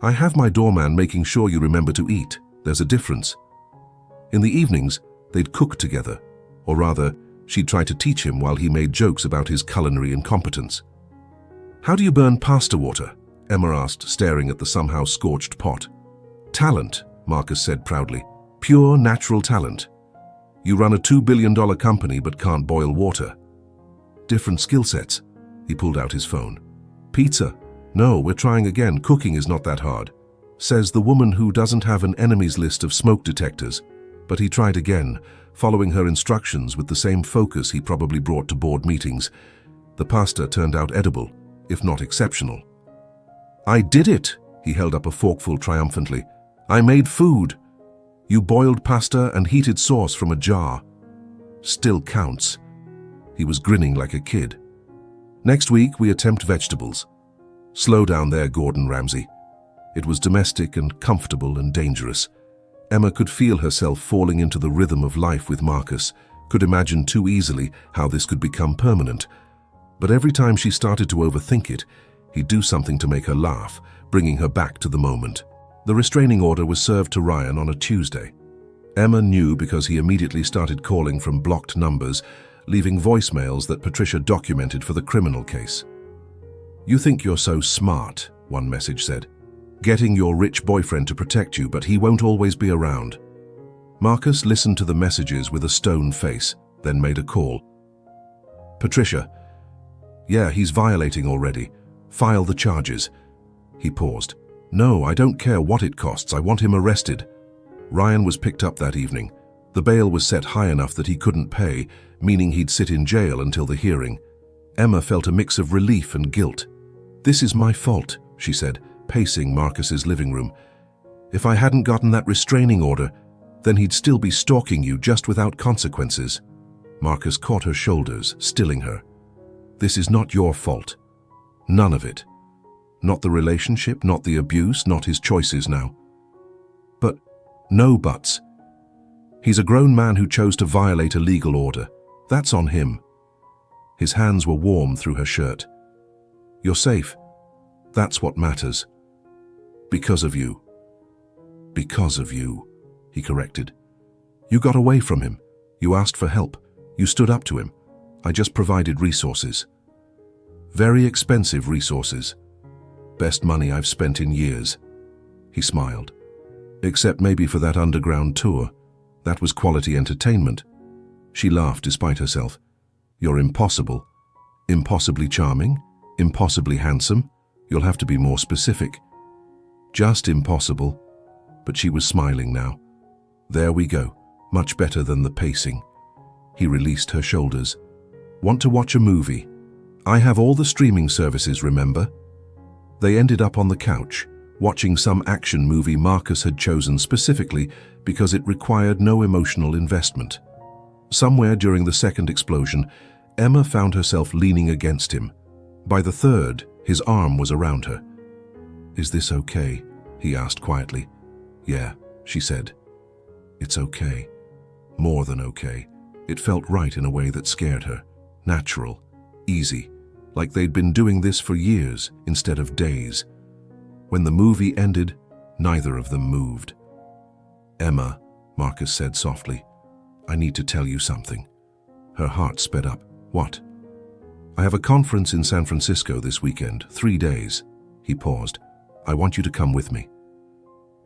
I have my doorman making sure you remember to eat. There's a difference. In the evenings, they'd cook together. Or rather, she'd try to teach him while he made jokes about his culinary incompetence. How do you burn pasta water? Emma asked, staring at the somehow scorched pot. Talent, Marcus said proudly. Pure natural talent. You run a $2 billion company but can't boil water. Different skill sets. He pulled out his phone. Pizza. No, we're trying again. Cooking is not that hard. Says the woman who doesn't have an enemies list of smoke detectors. But he tried again, following her instructions with the same focus he probably brought to board meetings. The pasta turned out edible, if not exceptional. I did it, he held up a forkful triumphantly. I made food. You boiled pasta and heated sauce from a jar. Still counts. He was grinning like a kid. Next week we attempt vegetables. Slow down there, Gordon Ramsay. It was domestic and comfortable and dangerous. Emma could feel herself falling into the rhythm of life with Marcus, could imagine too easily how this could become permanent. But every time she started to overthink it, he'd do something to make her laugh, bringing her back to the moment. The restraining order was served to Ryan on a Tuesday. Emma knew because he immediately started calling from blocked numbers, leaving voicemails that Patricia documented for the criminal case. "You think you're so smart," one message said. "Getting your rich boyfriend to protect you, but he won't always be around." Marcus listened to the messages with a stone face, then made a call. "Patricia, yeah, he's violating already. File the charges." He paused. "No, I don't care what it costs. I want him arrested." Ryan was picked up that evening. The bail was set high enough that he couldn't pay, meaning he'd sit in jail until the hearing. Emma felt a mix of relief and guilt. "This is my fault," she said, pacing Marcus's living room. "If I hadn't gotten that restraining order, then he'd still be stalking you just without consequences." Marcus caught her shoulders, stilling her. "This is not your fault. None of it. Not the relationship, not the abuse, not his choices now. But no buts. He's a grown man who chose to violate a legal order. That's on him." His hands were warm through her shirt. "You're safe. That's what matters. Because of you." "Because of you," he corrected. "You got away from him. You asked for help. You stood up to him. I just provided resources. Very expensive resources. Best money I've spent in years." He smiled. "Except maybe for that underground tour. That was quality entertainment." She laughed despite herself. "You're impossible. Impossibly charming? Impossibly handsome? You'll have to be more specific." "Just impossible." But she was smiling now. "There we go. Much better than the pacing." He released her shoulders. "Want to watch a movie? I have all the streaming services, remember?" They ended up on the couch, watching some action movie Marcus had chosen specifically because it required no emotional investment. Somewhere during the second explosion, Emma found herself leaning against him. By the third, his arm was around her. "Is this okay?" he asked quietly. "Yeah," she said. "It's okay. More than okay." It felt right in a way that scared her. Natural. Easy. Like they'd been doing this for years instead of days. When the movie ended, neither of them moved. "Emma," Marcus said softly, "I need to tell you something." Her heart sped up. "What?" "I have a conference in San Francisco this weekend, 3 days." He paused. "I want you to come with me."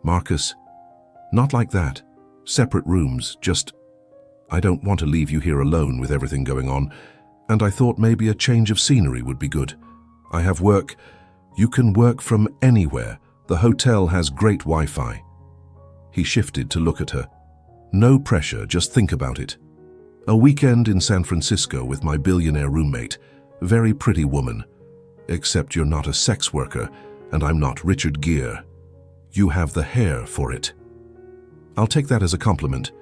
"Marcus, not like that. Separate rooms, just... I don't want to leave you here alone with everything going on, and I thought maybe a change of scenery would be good. I have work. You can work from anywhere. The hotel has great Wi-Fi." He shifted to look at her. "No pressure, just think about it. A weekend in San Francisco with my billionaire roommate. Very pretty woman. Except you're not a sex worker, and I'm not Richard Gere. You have the hair for it." "I'll take that as a compliment."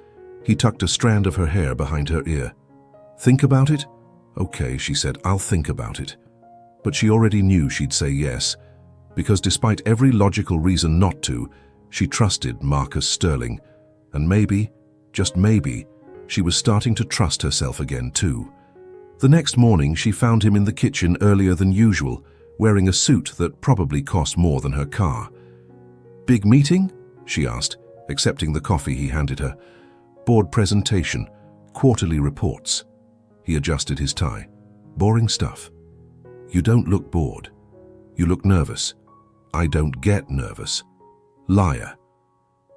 He tucked a strand of her hair behind her ear. "Think about it?" "Okay," she said, "I'll think about it." But she already knew she'd say yes, because despite every logical reason not to, she trusted Marcus Sterling, and maybe, just maybe, she was starting to trust herself again too. The next morning she found him in the kitchen earlier than usual, wearing a suit that probably cost more than her car. "Big meeting?" she asked, accepting the coffee he handed her. "Board presentation, quarterly reports." He adjusted his tie. "Boring stuff." "You don't look bored. You look nervous." "I don't get nervous." "Liar."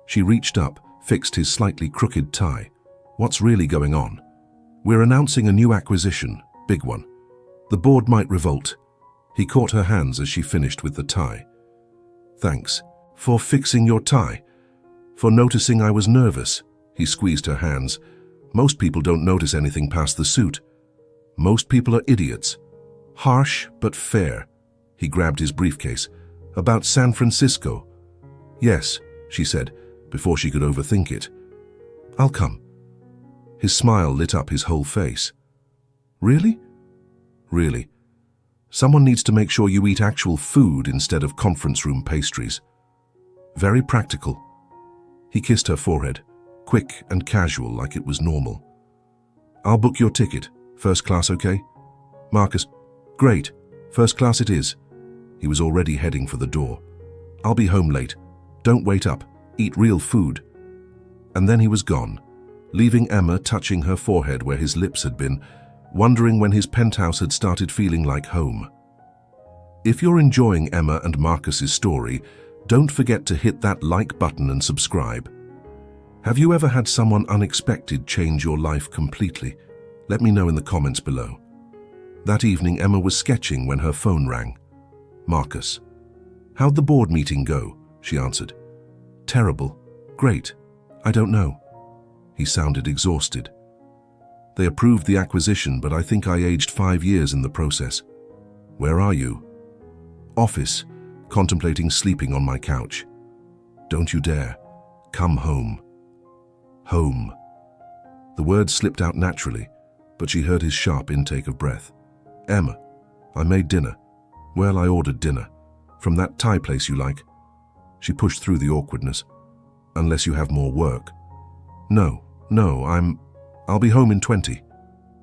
She reached up, fixed his slightly crooked tie. "What's really going on?" "We're announcing a new acquisition, big one. The board might revolt." He caught her hands as she finished with the tie. "Thanks. For fixing your tie. For noticing I was nervous." He squeezed her hands. "Most people don't notice anything past the suit. Most people are idiots. Harsh, but fair." He grabbed his briefcase. "About San Francisco?" "Yes," she said, before she could overthink it. "I'll come." His smile lit up his whole face. "Really?" "Really. Someone needs to make sure you eat actual food instead of conference room pastries." Very practical. He kissed her forehead, quick and casual like it was normal. I'll book your ticket. First class, okay? Marcus, great. First class it is. He was already heading for the door. I'll be home late. Don't wait up. Eat real food. And then he was gone, leaving Emma touching her forehead where his lips had been, wondering when his penthouse had started feeling like home. If you're enjoying Emma and Marcus's story, don't forget to hit that like button and subscribe. Have you ever had someone unexpected change your life completely? Let me know in the comments below. That evening, Emma was sketching when her phone rang. Marcus. How'd the board meeting go? She answered. Terrible. Great. I don't know. He sounded exhausted. They approved the acquisition, but I think I aged 5 years in the process. Where are you? Office, contemplating sleeping on my couch. Don't you dare. Come home. Home. The words slipped out naturally, but she heard his sharp intake of breath. Emma, I made dinner. Well, I ordered dinner. From that Thai place you like. She pushed through the awkwardness. Unless you have more work. No, I'll be home in 20.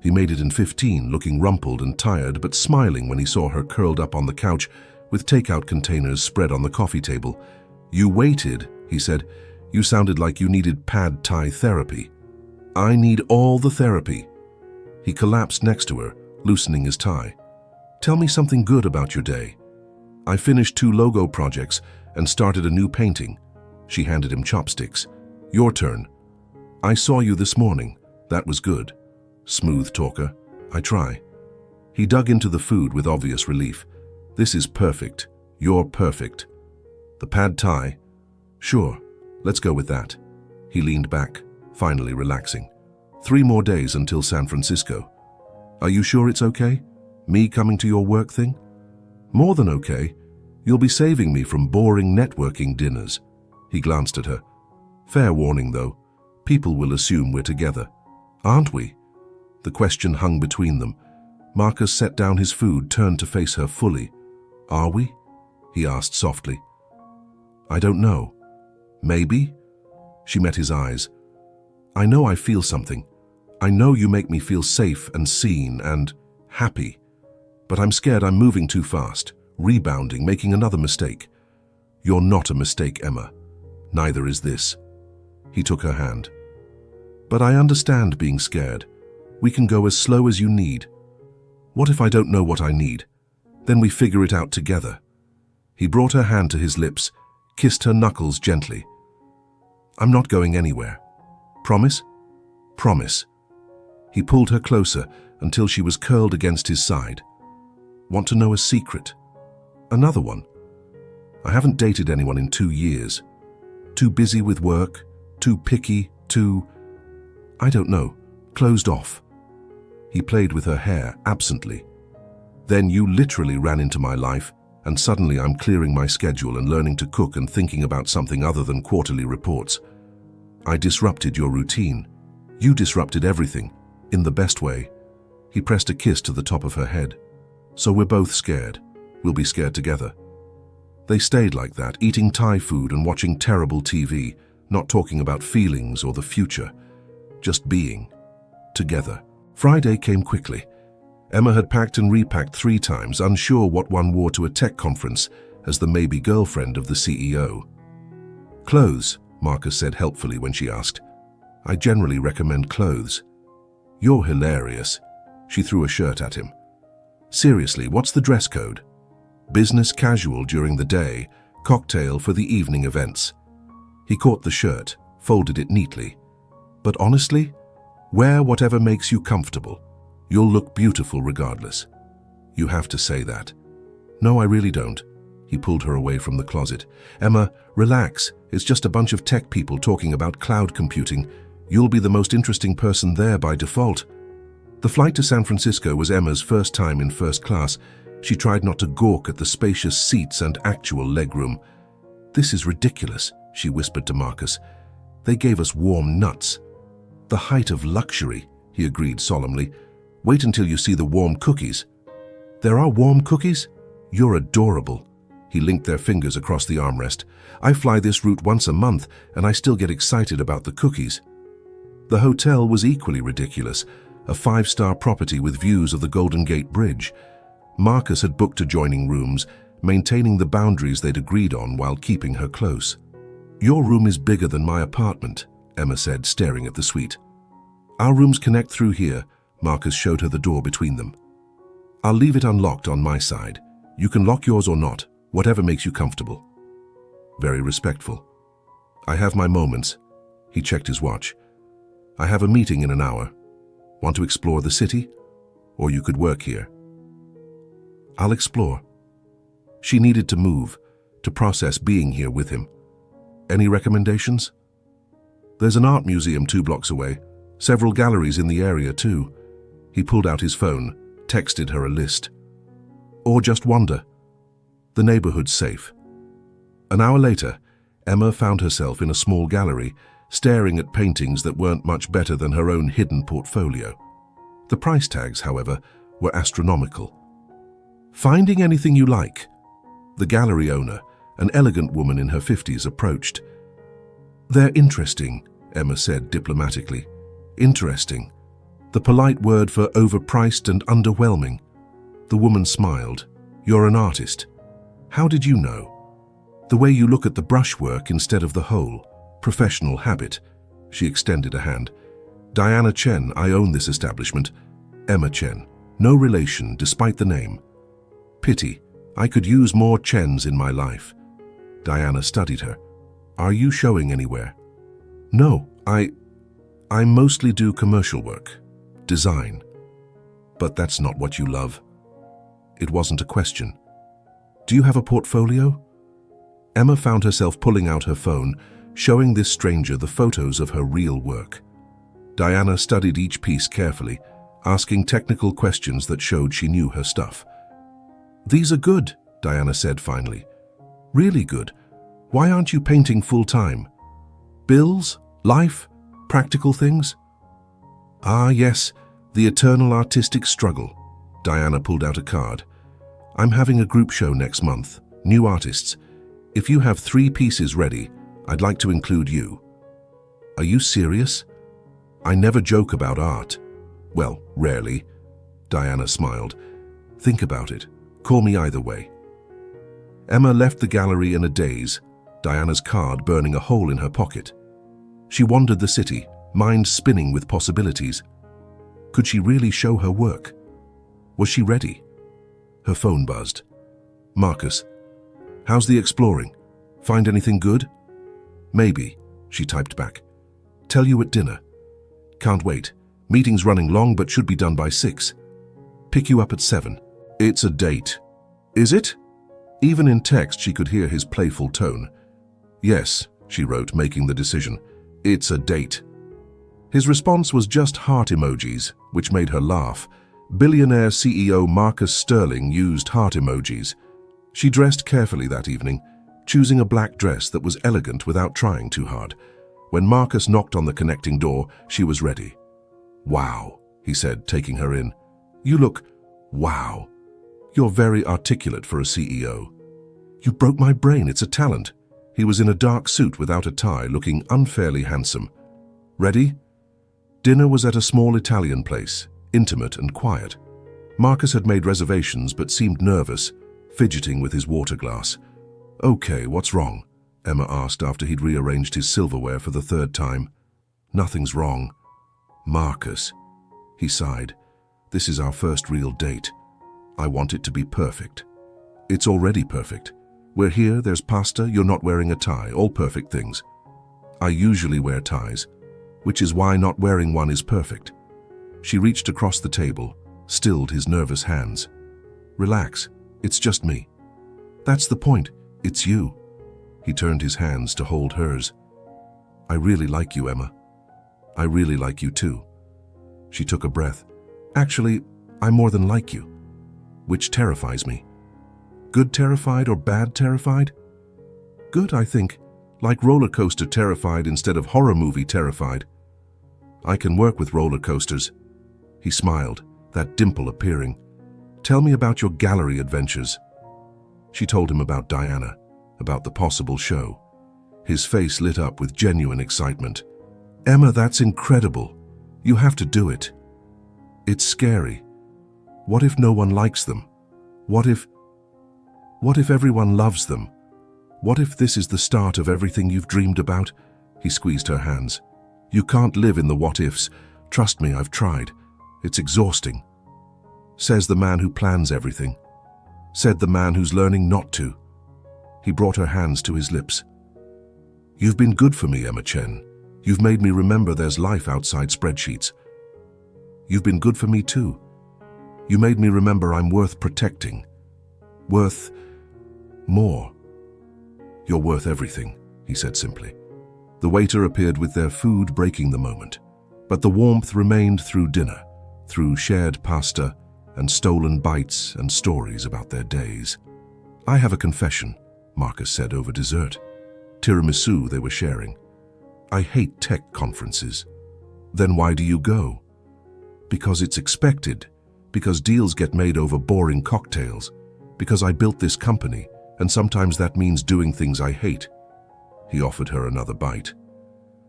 He made it in 15, looking rumpled and tired, but smiling when he saw her curled up on the couch with takeout containers spread on the coffee table. You waited, he said. You sounded like you needed pad Thai therapy. I need all the therapy. He collapsed next to her, loosening his tie. Tell me something good about your day. I finished 2 logo projects and started a new painting. She handed him chopsticks. Your turn. I saw you this morning. That was good. Smooth talker. I try. He dug into the food with obvious relief. This is perfect. You're perfect. The pad Thai? Sure. Let's go with that. He leaned back, finally relaxing. 3 more days until San Francisco. Are you sure it's okay? Me coming to your work thing? More than okay. You'll be saving me from boring networking dinners. He glanced at her. Fair warning, though. People will assume we're together. Aren't we? The question hung between them. Marcus set down his food, turned to face her fully. Are we? He asked softly. I don't know. Maybe? She met his eyes. I know I feel something. I know you make me feel safe and seen and happy. But I'm scared I'm moving too fast, rebounding, making another mistake. You're not a mistake, Emma. Neither is this. He took her hand. But I understand being scared. We can go as slow as you need. What if I don't know what I need? Then we figure it out together. He brought her hand to his lips, kissed her knuckles gently. I'm not going anywhere. Promise? Promise. He pulled her closer until she was curled against his side. Want to know a secret? Another one. I haven't dated anyone in 2 years. Too busy with work, too picky, I don't know, closed off. He played with her hair absently. Then you literally ran into my life, and suddenly I'm clearing my schedule and learning to cook and thinking about something other than quarterly reports. I disrupted your routine. You disrupted everything, in the best way. He pressed a kiss to the top of her head. So we're both scared. We'll be scared together. They stayed like that, eating Thai food and watching terrible TV, not talking about feelings or the future, just being together. Friday came quickly. Emma had packed and repacked 3 times, unsure what one wore to a tech conference as the maybe girlfriend of the CEO. Clothes, Marcus said helpfully when she asked. I generally recommend clothes. You're hilarious. She threw a shirt at him. Seriously, what's the dress code? Business casual during the day, cocktail for the evening events. He caught the shirt, folded it neatly. But honestly, wear whatever makes you comfortable. You'll look beautiful regardless. You have to say that. No, I really don't. He pulled her away from the closet. Emma, relax. It's just a bunch of tech people talking about cloud computing. You'll be the most interesting person there by default. The flight to San Francisco was Emma's first time in first class. She tried not to gawk at the spacious seats and actual legroom. This is ridiculous, she whispered to Marcus. They gave us warm nuts. The height of luxury, he agreed solemnly. Wait until you see the warm cookies. There are warm cookies? You're adorable. He linked their fingers across the armrest. I fly this route once a month, and I still get excited about the cookies. The hotel was equally ridiculous, a 5-star property with views of the Golden Gate Bridge. Marcus had booked adjoining rooms, maintaining the boundaries they'd agreed on while keeping her close. "Your room is bigger than my apartment," Emma said, staring at the suite. "Our rooms connect through here." Marcus showed her the door between them. "I'll leave it unlocked on my side. You can lock yours or not, whatever makes you comfortable." Very respectful. "I have my moments." He checked his watch. "I have a meeting in an hour. Want to explore the city? Or you could work here." "I'll explore." She needed to move, to process being here with him. "Any recommendations?" "There's an art museum 2 blocks away. Several galleries in the area too." He pulled out his phone, texted her a list. "Or just wander. The neighborhood's safe." An hour later, Emma found herself in a small gallery, staring at paintings that weren't much better than her own hidden portfolio. The price tags, however, were astronomical. "Finding anything you like?" The gallery owner, an elegant woman in her 50s, approached. "They're interesting," Emma said diplomatically. "Interesting. The polite word for overpriced and underwhelming." The woman smiled. "You're an artist. How did you know?" "The way you look at the brushwork instead of the whole. Professional habit." She extended a hand. "Diana Chen, I own this establishment." "Emma Chen. No relation, despite the name." "Pity. I could use more Chens in my life." Diana studied her. "Are you showing anywhere?" "No, I mostly do commercial work. Design." "But that's not what you love." It wasn't a question. "Do you have a portfolio?" Emma found herself pulling out her phone, showing this stranger the photos of her real work. Diana studied each piece carefully, asking technical questions that showed she knew her stuff. "These are good," Diana said finally. "Really good. Why aren't you painting full-time? Bills? Life? Practical things?" "Ah, yes, the eternal artistic struggle." Diana pulled out a card. "I'm having a group show next month. New artists. If you have 3 pieces ready, I'd like to include you." "Are you serious?" "I never joke about art." "Well, rarely." Diana smiled. "Think about it. Call me either way." Emma left the gallery in a daze, Diana's card burning a hole in her pocket. She wandered the city, mind spinning with possibilities. Could she really show her work? Was she ready? Her phone buzzed. "Marcus, how's the exploring? Find anything good?" "Maybe," she typed back. "Tell you at dinner." "Can't wait. Meeting's running long but should be done by 6. Pick you up at 7. "It's a date." "Is it?" Even in text she could hear his playful tone. "Yes," she wrote, making the decision. "It's a date." His response was just heart emojis, which made her laugh. Billionaire CEO Marcus Sterling used heart emojis. She dressed carefully that evening, choosing a black dress that was elegant without trying too hard. When Marcus knocked on the connecting door, she was ready. "Wow," he said, taking her in. "You look... wow. You're very articulate for a CEO." "You broke my brain, it's a talent." He was in a dark suit without a tie, looking unfairly handsome. "Ready?" Dinner was at a small Italian place, intimate and quiet. Marcus had made reservations but seemed nervous, fidgeting with his water glass. "Okay, what's wrong?" Emma asked after he'd rearranged his silverware for the 3rd time. "Nothing's wrong." "Marcus," he sighed. "This is our first real date. I want it to be perfect." "It's already perfect. We're here, there's pasta, you're not wearing a tie, all perfect things." "I usually wear ties, which is why not wearing one is perfect." She reached across the table, stilled his nervous hands. "Relax, it's just me." "That's the point, it's you." He turned his hands to hold hers. "I really like you, Emma. I really like you too." She took a breath. "Actually, I more than like you." "Which terrifies me." "Good terrified or bad terrified?" "Good, I think. Like roller coaster terrified instead of horror movie terrified." "I can work with roller coasters." He smiled, that dimple appearing. "Tell me about your gallery adventures." She told him about Diana, about the possible show. His face lit up with genuine excitement. "Emma, that's incredible. You have to do it. It's scary. What if no one likes them? What if everyone loves them? What if this is the start of everything you've dreamed about?" He squeezed her hands. "You can't live in the what-ifs. Trust me, I've tried. It's exhausting." Says the man who plans everything. Said the man who's learning not to. He brought her hands to his lips. "You've been good for me, Emma Chen. You've made me remember there's life outside spreadsheets. You've been good for me too. You made me remember I'm worth protecting. Worth more. You're worth everything," he said simply. The waiter appeared with their food, breaking the moment. But the warmth remained through dinner, through shared pasta and stolen bites and stories about their days. "I have a confession," Marcus said over dessert. Tiramisu they were sharing. "I hate tech conferences." "Then why do you go?" "Because it's expected. Because deals get made over boring cocktails. Because I built this company, and sometimes that means doing things I hate." He offered her another bite.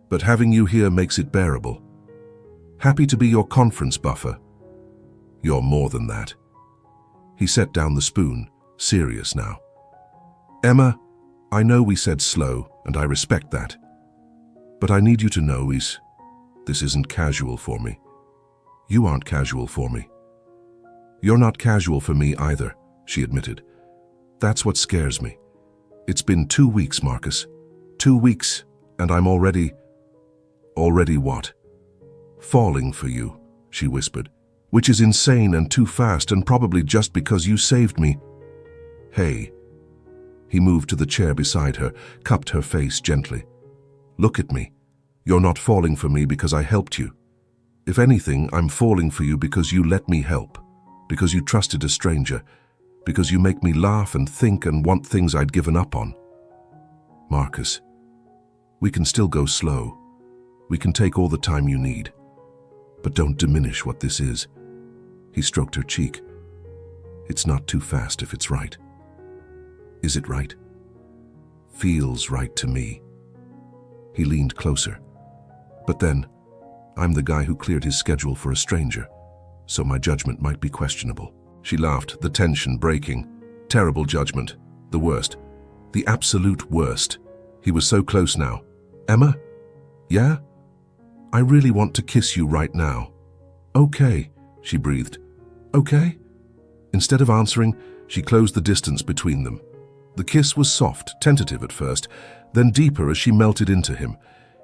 "But having you here makes it bearable. Happy to be your conference buffer." "You're more than that." He set down the spoon, serious now. "Emma, I know we said slow, and I respect that. But I need you to know this isn't casual for me. You aren't casual for me." "You're not casual for me either," she admitted. "That's what scares me. It's been 2 weeks, Marcus. 2 weeks, and I'm already what?" "Falling for you," she whispered, "which is insane and too fast, and probably just because you saved me." "Hey." He moved to the chair beside her, cupped her face gently. "Look at me. You're not falling for me because I helped you. If anything, I'm falling for you because you let me help, because you trusted a stranger, because you make me laugh and think and want things I'd given up on." "Marcus, we can still go slow. We can take all the time you need. But don't diminish what this is." He stroked her cheek. "It's not too fast if it's right." "Is it right?" "Feels right to me." He leaned closer. "But then, I'm the guy who cleared his schedule for a stranger, so my judgment might be questionable." She laughed, the tension breaking. Terrible judgment. The worst. The absolute worst. He was so close now. "Emma? Yeah? I really want to kiss you right now." "Okay," she breathed. "Okay?" Instead of answering, she closed the distance between them. The kiss was soft, tentative at first, then deeper as she melted into him.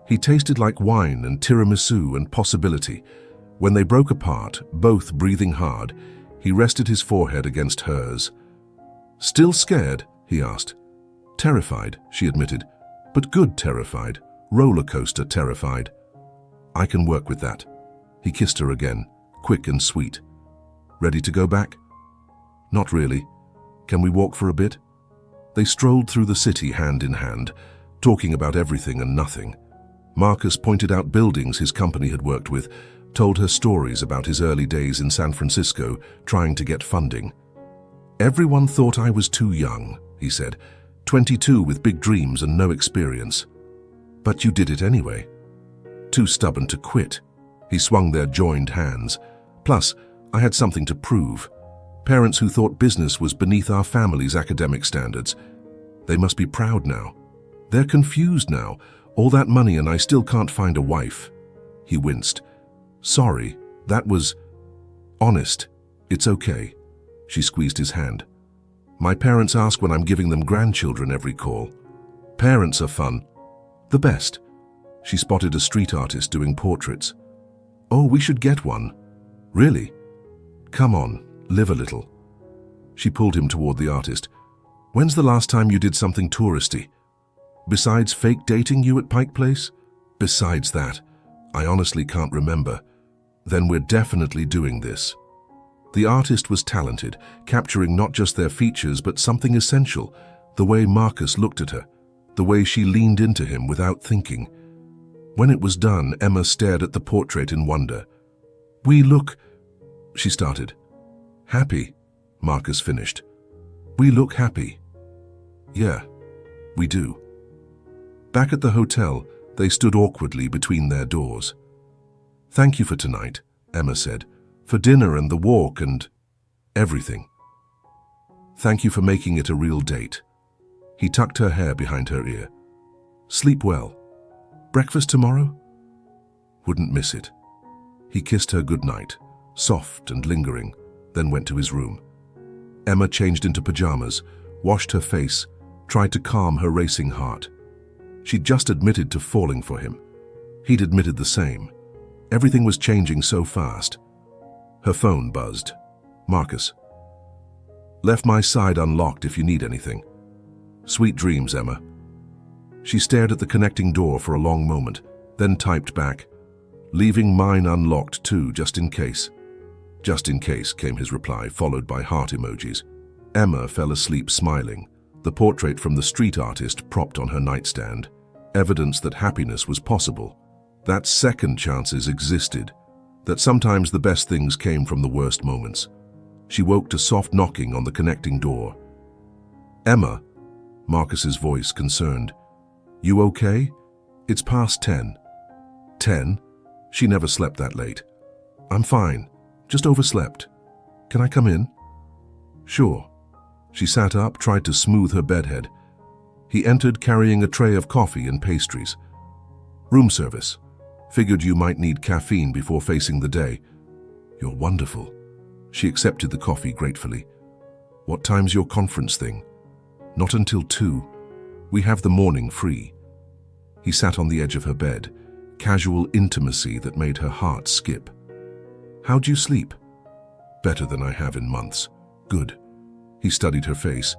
He tasted like wine and tiramisu and possibility. When they broke apart, both breathing hard, he rested his forehead against hers. "Still scared?" he asked. "Terrified," she admitted, "but good terrified, roller coaster terrified." "I can work with that." He kissed her again, quick and sweet. "Ready to go back?" "Not really. Can we walk for a bit?" They strolled through the city hand in hand, talking about everything and nothing. Marcus pointed out buildings his company had worked with, told her stories about his early days in San Francisco trying to get funding. "Everyone thought I was too young," he said, 22 with big dreams and no experience. "But you did it anyway." "Too stubborn to quit." He swung their joined hands. "Plus, I had something to prove. Parents who thought business was beneath our family's academic standards. They must be proud now. They're confused now. All that money and I still can't find a wife." He winced. "Sorry, that was honest. It's okay." She squeezed his hand. "My parents ask when I'm giving them grandchildren every call. Parents are fun. The best." She spotted a street artist doing portraits. "Oh, we should get one." "Really?" "Come on, live a little." She pulled him toward the artist. "When's the last time you did something touristy? Besides fake dating you at Pike Place?" "Besides that, I honestly can't remember." "Then we're definitely doing this." The artist was talented, capturing not just their features but something essential, the way Marcus looked at her, the way she leaned into him without thinking. When it was done, Emma stared at the portrait in wonder. "We look," she started. "Happy," Marcus finished. "We look happy." Yeah, we do. Back at the hotel, they stood awkwardly between their doors. Thank you for tonight, Emma said, for dinner and the walk and everything. Thank you for making it a real date. He tucked her hair behind her ear. Sleep well. Breakfast tomorrow? Wouldn't miss it. He kissed her goodnight, soft and lingering, then went to his room. Emma changed into pajamas, washed her face, tried to calm her racing heart. She'd just admitted to falling for him. He'd admitted the same. Everything was changing so fast. Her phone buzzed. Marcus. Left my side unlocked if you need anything. Sweet dreams, Emma. She stared at the connecting door for a long moment, then typed back, leaving mine unlocked too, just in case. Just in case, came his reply, followed by heart emojis. Emma fell asleep smiling, the portrait from the street artist propped on her nightstand, evidence that happiness was possible, that second chances existed, that sometimes the best things came from the worst moments. She woke to soft knocking on the connecting door. Emma, Marcus's voice concerned. You okay? It's past 10. 10? She never slept that late. I'm fine, just overslept. Can I come in? Sure. She sat up, tried to smooth her bedhead. He entered carrying a tray of coffee and pastries. Room service. Figured you might need caffeine before facing the day. You're wonderful. She accepted the coffee gratefully. What time's your conference thing? Not until 2. We have the morning free. He sat on the edge of her bed, casual intimacy that made her heart skip. How'd you sleep? Better than I have in months. Good. He studied her face.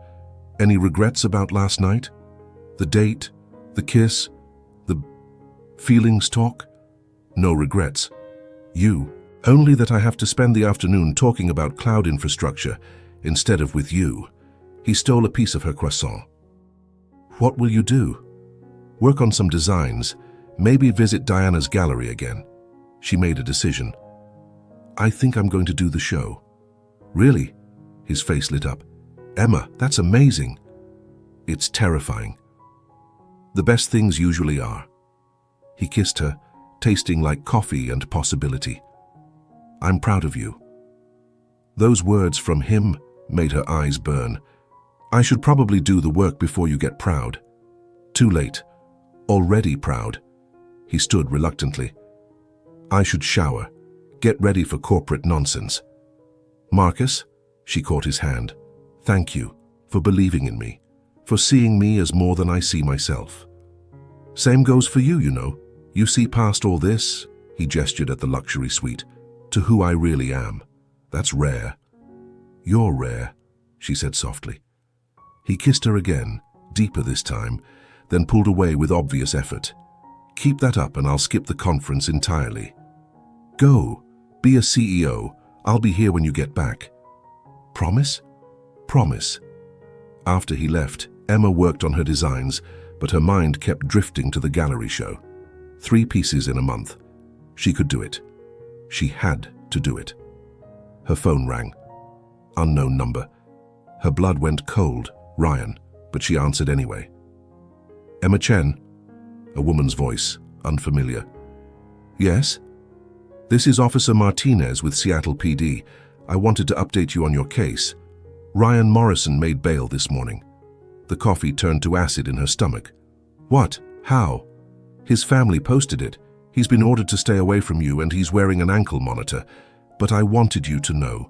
Any regrets about last night? The date? The kiss? The feelings talk? No regrets. You? Only that I have to spend the afternoon talking about cloud infrastructure instead of with you. He stole a piece of her croissant. What will you do? Work on some designs, maybe visit Diana's gallery again. She made a decision. I think I'm going to do the show. Really? His face lit up. Emma, that's amazing. It's terrifying. The best things usually are. He kissed her, tasting like coffee and possibility. I'm proud of you. Those words from him made her eyes burn. I should probably do the work before you get proud. Too late. Already proud. He stood reluctantly. I should shower. Get ready for corporate nonsense. Marcus, she caught his hand. Thank you for believing in me, for seeing me as more than I see myself. Same goes for you, you know. You see past all this, he gestured at the luxury suite, to who I really am. That's rare. You're rare, she said softly. He kissed her again, deeper this time, then pulled away with obvious effort. Keep that up and I'll skip the conference entirely. Go, be a CEO. I'll be here when you get back. Promise? Promise. After he left, Emma worked on her designs, but her mind kept drifting to the gallery show. 3 pieces in a month. She could do it. She had to do it. Her phone rang. Unknown number. Her blood went cold. Ryan, but she answered anyway. Emma Chen? A woman's voice, unfamiliar. Yes? This is Officer Martinez with Seattle PD. I wanted to update you on your case. Ryan Morrison made bail this morning. The coffee turned to acid in her stomach. What? How? His family posted it. He's been ordered to stay away from you and he's wearing an ankle monitor. But I wanted you to know.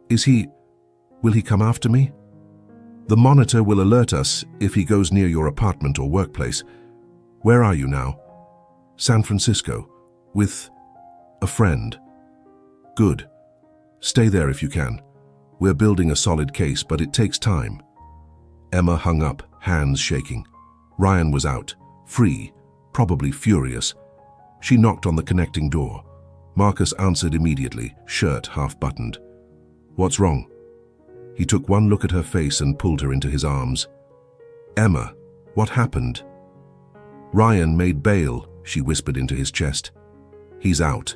Will he come after me? The monitor will alert us if he goes near your apartment or workplace. Where are you now? San Francisco. With a friend. Good. Stay there if you can. We're building a solid case, but it takes time. Emma hung up, hands shaking. Ryan was out, free, probably furious. She knocked on the connecting door. Marcus answered immediately, shirt half-buttoned. What's wrong? He took one look at her face and pulled her into his arms. Emma, what happened? Ryan made bail, she whispered into his chest. He's out.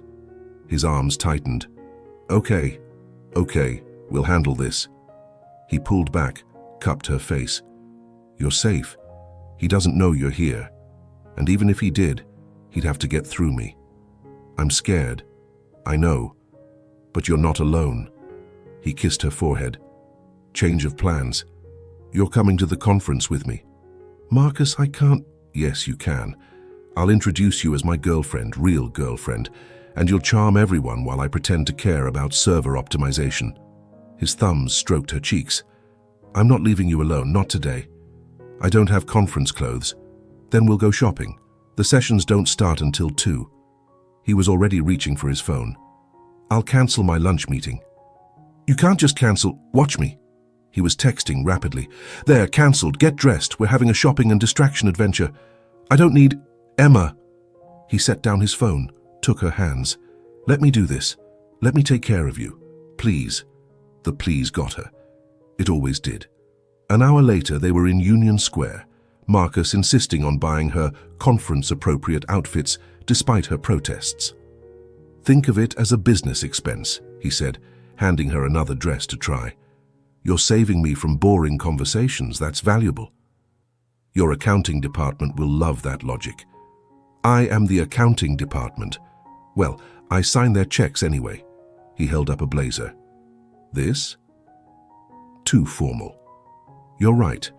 His arms tightened. Okay, we'll handle this. He pulled back, cupped her face. You're safe. He doesn't know you're here. And even if he did, he'd have to get through me. I'm scared. I know. But you're not alone. He kissed her forehead. Change of plans. You're coming to the conference with me. Marcus, I can't. Yes, you can. I'll introduce you as my girlfriend, real girlfriend, and you'll charm everyone while I pretend to care about server optimization. His thumbs stroked her cheeks. I'm not leaving you alone, not today. I don't have conference clothes. Then we'll go shopping. The sessions don't start until 2. He was already reaching for his phone. I'll cancel my lunch meeting. You can't just cancel. Watch me. He was texting rapidly. There, cancelled. Get dressed. We're having a shopping and distraction adventure. I don't need... Emma. He set down his phone, took her hands. Let me do this. Let me take care of you. Please. The please got her. It always did. An hour later, they were in Union Square, Marcus insisting on buying her conference-appropriate outfits despite her protests. Think of it as a business expense, he said, handing her another dress to try. You're saving me from boring conversations. That's valuable. Your accounting department will love that logic. I am the accounting department. Well, I sign their checks anyway. He held up a blazer. This? Too formal. You're right.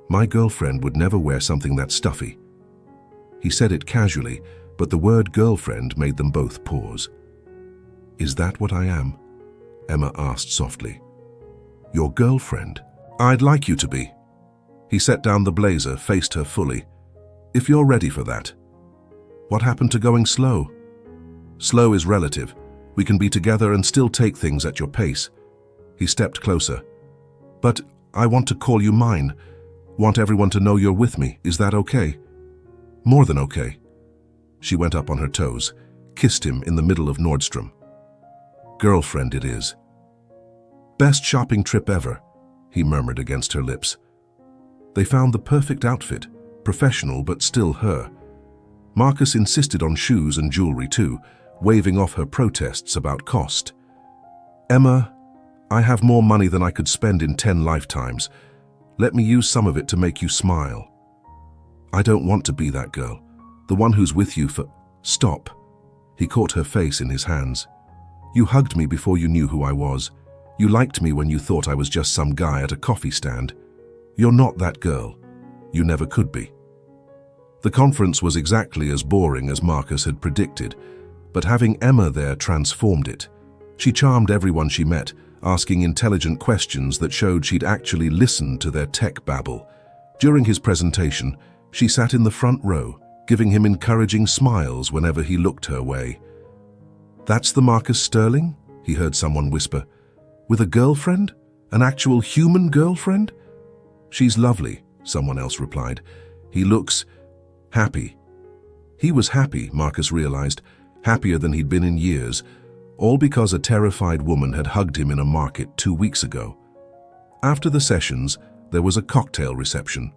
My girlfriend would never wear something that stuffy. He said it casually, but the word girlfriend made them both pause. Is that what I am? Emma asked softly. Your girlfriend? I'd like you to be. He set down the blazer, faced her fully. If you're ready for that. What happened to going slow? Slow is relative. We can be together and still take things at your pace. He stepped closer. But I want to call you mine. Want everyone to know you're with me. Is that okay? More than okay. She went up on her toes, kissed him in the middle of Nordstrom. Girlfriend it is. Best shopping trip ever, he murmured against her lips. They found the perfect outfit, professional but still her. Marcus insisted on shoes and jewelry too, waving off her protests about cost. Emma, I have more money than I could spend in 10 lifetimes. Let me use some of it to make you smile. I don't want to be that girl, the one who's with you for... Stop. He caught her face in his hands. You hugged me before you knew who I was. You liked me when you thought I was just some guy at a coffee stand. You're not that girl. You never could be. The conference was exactly as boring as Marcus had predicted, but having Emma there transformed it. She charmed everyone she met, asking intelligent questions that showed she'd actually listened to their tech babble. During his presentation, she sat in the front row, giving him encouraging smiles whenever he looked her way. That's the Marcus Sterling? He heard someone whisper. With a girlfriend? An actual human girlfriend? She's lovely, someone else replied. He looks happy. He was happy, Marcus realized, happier than he'd been in years, all because a terrified woman had hugged him in a market 2 weeks ago. After the sessions, there was a cocktail reception.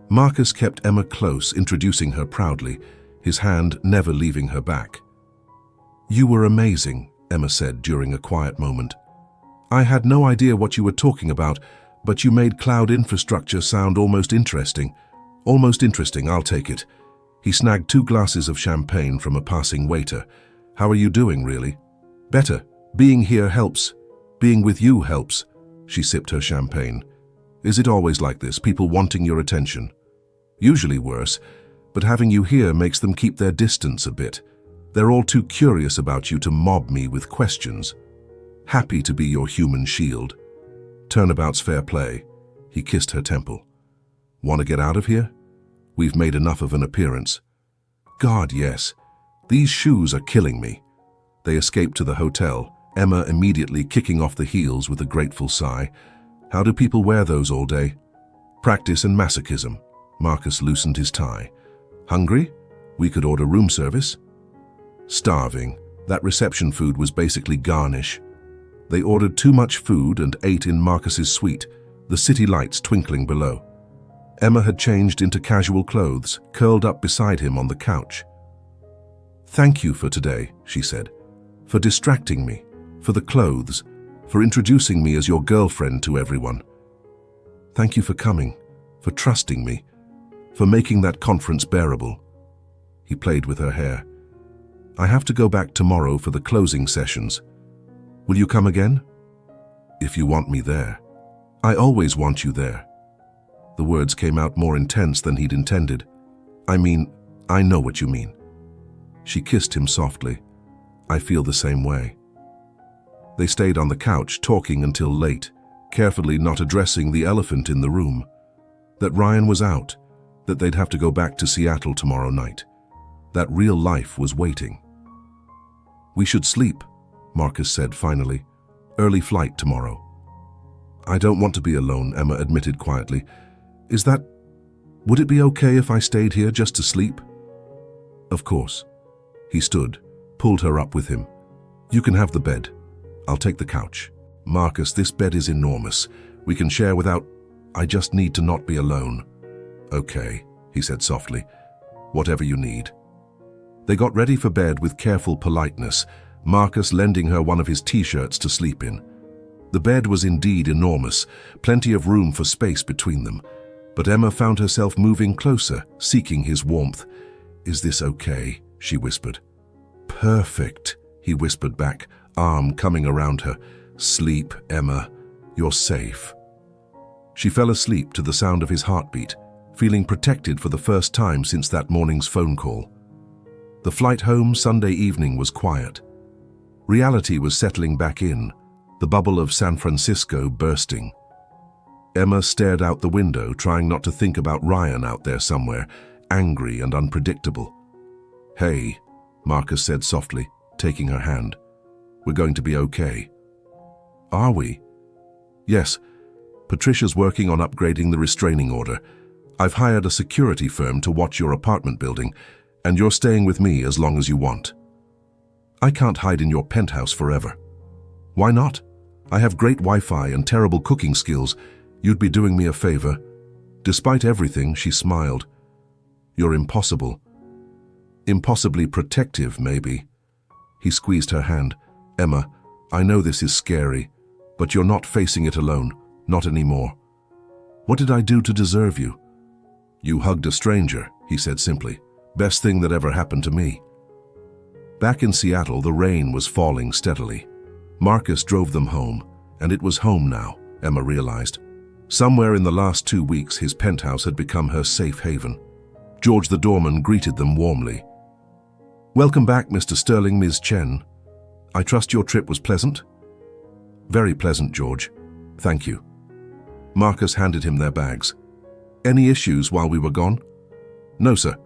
Marcus kept Emma close, introducing her proudly, his hand never leaving her back. You were amazing, Emma said during a quiet moment. I had no idea what you were talking about, but you made cloud infrastructure sound almost interesting. Almost interesting, I'll take it. He snagged 2 glasses of champagne from a passing waiter. How are you doing, really? Better. Being here helps. Being with you helps. She sipped her champagne. Is it always like this, people wanting your attention? Usually worse, but having you here makes them keep their distance a bit. They're all too curious about you to mob me with questions. Happy to be your human shield. Turnabout's fair play. He kissed her temple. Want to get out of here? We've made enough of an appearance. God, yes. These shoes are killing me. They escaped to the hotel, Emma immediately kicking off the heels with a grateful sigh. How do people wear those all day? Practice and masochism. Marcus loosened his tie. Hungry? We could order room service. Starving. That reception food was basically garnish. They ordered too much food and ate in Marcus's suite, the city lights twinkling below. Emma had changed into casual clothes, curled up beside him on the couch. Thank you for today, she said. For distracting me, for the clothes, for introducing me as your girlfriend to everyone. Thank you for coming, for trusting me, for making that conference bearable. He played with her hair. I have to go back tomorrow for the closing sessions. Will you come again? If you want me there. I always want you there. The words came out more intense than he'd intended. I mean, I know what you mean. She kissed him softly. I feel the same way. They stayed on the couch talking until late, carefully not addressing the elephant in the room. That Ryan was out, that they'd have to go back to Seattle tomorrow night. That real life was waiting. We should sleep, Marcus said finally. Early flight tomorrow. I don't want to be alone, Emma admitted quietly. Would it be okay if I stayed here just to sleep? Of course. He stood, pulled her up with him. You can have the bed. I'll take the couch. Marcus, this bed is enormous. We can share without... I just need to not be alone. Okay, he said softly. Whatever you need. They got ready for bed with careful politeness, Marcus lending her one of his t-shirts to sleep in. The bed was indeed enormous, plenty of room for space between them. But Emma found herself moving closer, seeking his warmth. Is this okay? She whispered. Perfect, he whispered back, arm coming around her. Sleep, Emma. You're safe. She fell asleep to the sound of his heartbeat, feeling protected for the first time since that morning's phone call. The flight home Sunday evening was quiet. Reality was settling back in, the bubble of San Francisco bursting. Emma stared out the window, trying not to think about Ryan out there somewhere, angry and unpredictable. Hey, Marcus said softly, taking her hand. We're going to be okay. Are we? Yes. Patricia's working on upgrading the restraining order. I've hired a security firm to watch your apartment building, and you're staying with me as long as you want. I can't hide in your penthouse forever. Why not? I have great Wi-Fi and terrible cooking skills. You'd be doing me a favor. Despite everything, she smiled. You're impossible. Impossibly protective, maybe. He squeezed her hand. Emma, I know this is scary, but you're not facing it alone. Not anymore. What did I do to deserve you? You hugged a stranger, he said simply. Best thing that ever happened to me. Back in Seattle, the rain was falling steadily. Marcus drove them home, and it was home now, Emma realized. Somewhere in the last 2 weeks, his penthouse had become her safe haven. George the doorman greeted them warmly. Welcome back, Mr. Sterling, Ms. Chen. I trust your trip was pleasant? Very pleasant, George. Thank you. Marcus handed him their bags. Any issues while we were gone? No, sir.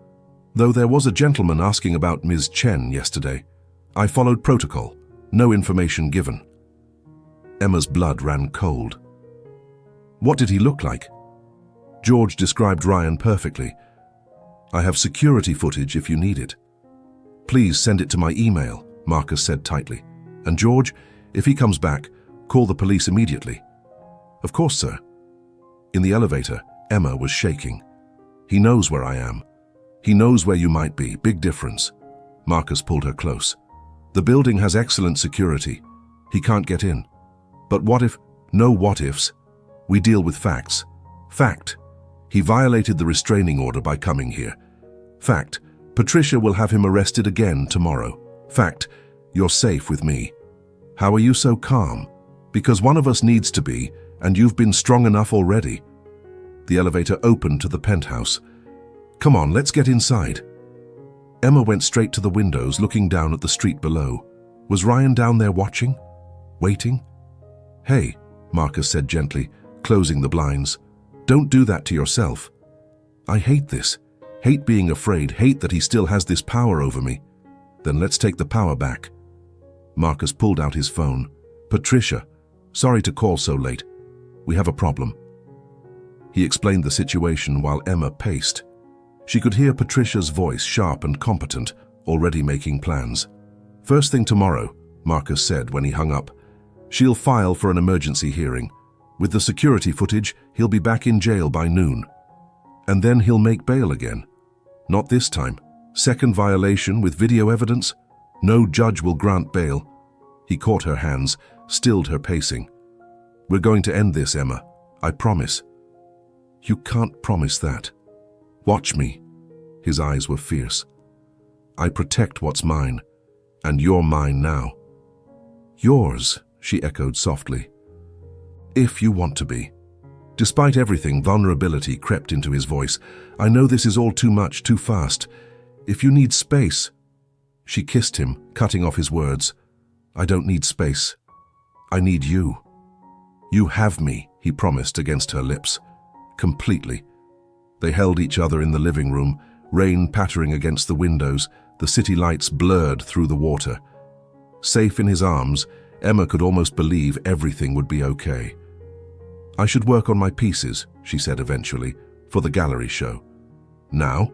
Though there was a gentleman asking about Ms. Chen yesterday. I followed protocol. No information given. Emma's blood ran cold. What did he look like? George described Ryan perfectly. I have security footage if you need it. Please send it to my email, Marcus said tightly. And George, if he comes back, call the police immediately. Of course, sir. In the elevator, Emma was shaking. He knows where I am. He knows where you might be. Big difference. Marcus pulled her close. The building has excellent security. He can't get in. But what if? No what ifs. We deal with facts. Fact. He violated the restraining order by coming here. Fact. Patricia will have him arrested again tomorrow. Fact. You're safe with me. How are you so calm? Because one of us needs to be, and you've been strong enough already. The elevator opened to the penthouse. Come on, let's get inside. Emma went straight to the windows, looking down at the street below. Was Ryan down there watching? Waiting? Hey, Marcus said gently, closing the blinds. Don't do that to yourself. I hate this. Hate being afraid, hate that he still has this power over me. Then let's take the power back. Marcus pulled out his phone. Patricia, sorry to call so late. We have a problem. He explained the situation while Emma paced. She could hear Patricia's voice, sharp and competent, already making plans. First thing tomorrow, Marcus said when he hung up. She'll file for an emergency hearing. With the security footage, he'll be back in jail by noon. And then he'll make bail again. Not this time. Second violation with video evidence. No judge will grant bail. He caught her hands, stilled her pacing. We're going to end this, Emma. I promise. You can't promise that. Watch me. His eyes were fierce. I protect what's mine, and you're mine now. Yours, she echoed softly. If you want to be. Despite everything, vulnerability crept into his voice. I know this is all too much, too fast. If you need space. She kissed him, cutting off his words. I don't need space. I need you. You have me, he promised against her lips. Completely. They held each other in the living room, rain pattering against the windows, the city lights blurred through the water. Safe in his arms, Emma could almost believe everything would be okay. I should work on my pieces, she said eventually, for the gallery show. Now?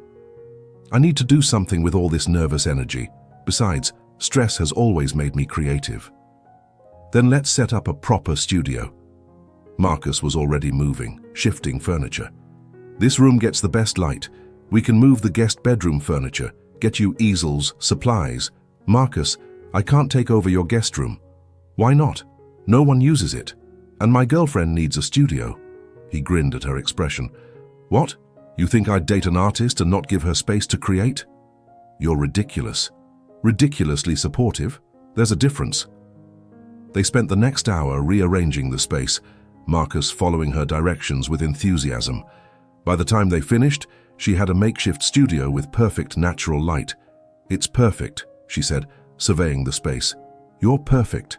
I need to do something with all this nervous energy. Besides, stress has always made me creative. Then let's set up a proper studio. Marcus was already moving, shifting furniture. This room gets the best light. We can move the guest bedroom furniture, get you easels, supplies. Marcus, I can't take over your guest room. Why not? No one uses it. And my girlfriend needs a studio. He grinned at her expression. What? You think I'd date an artist and not give her space to create? You're ridiculous. Ridiculously supportive. There's a difference. They spent the next hour rearranging the space, Marcus following her directions with enthusiasm. By the time they finished, she had a makeshift studio with perfect natural light. It's perfect, she said, surveying the space. You're perfect.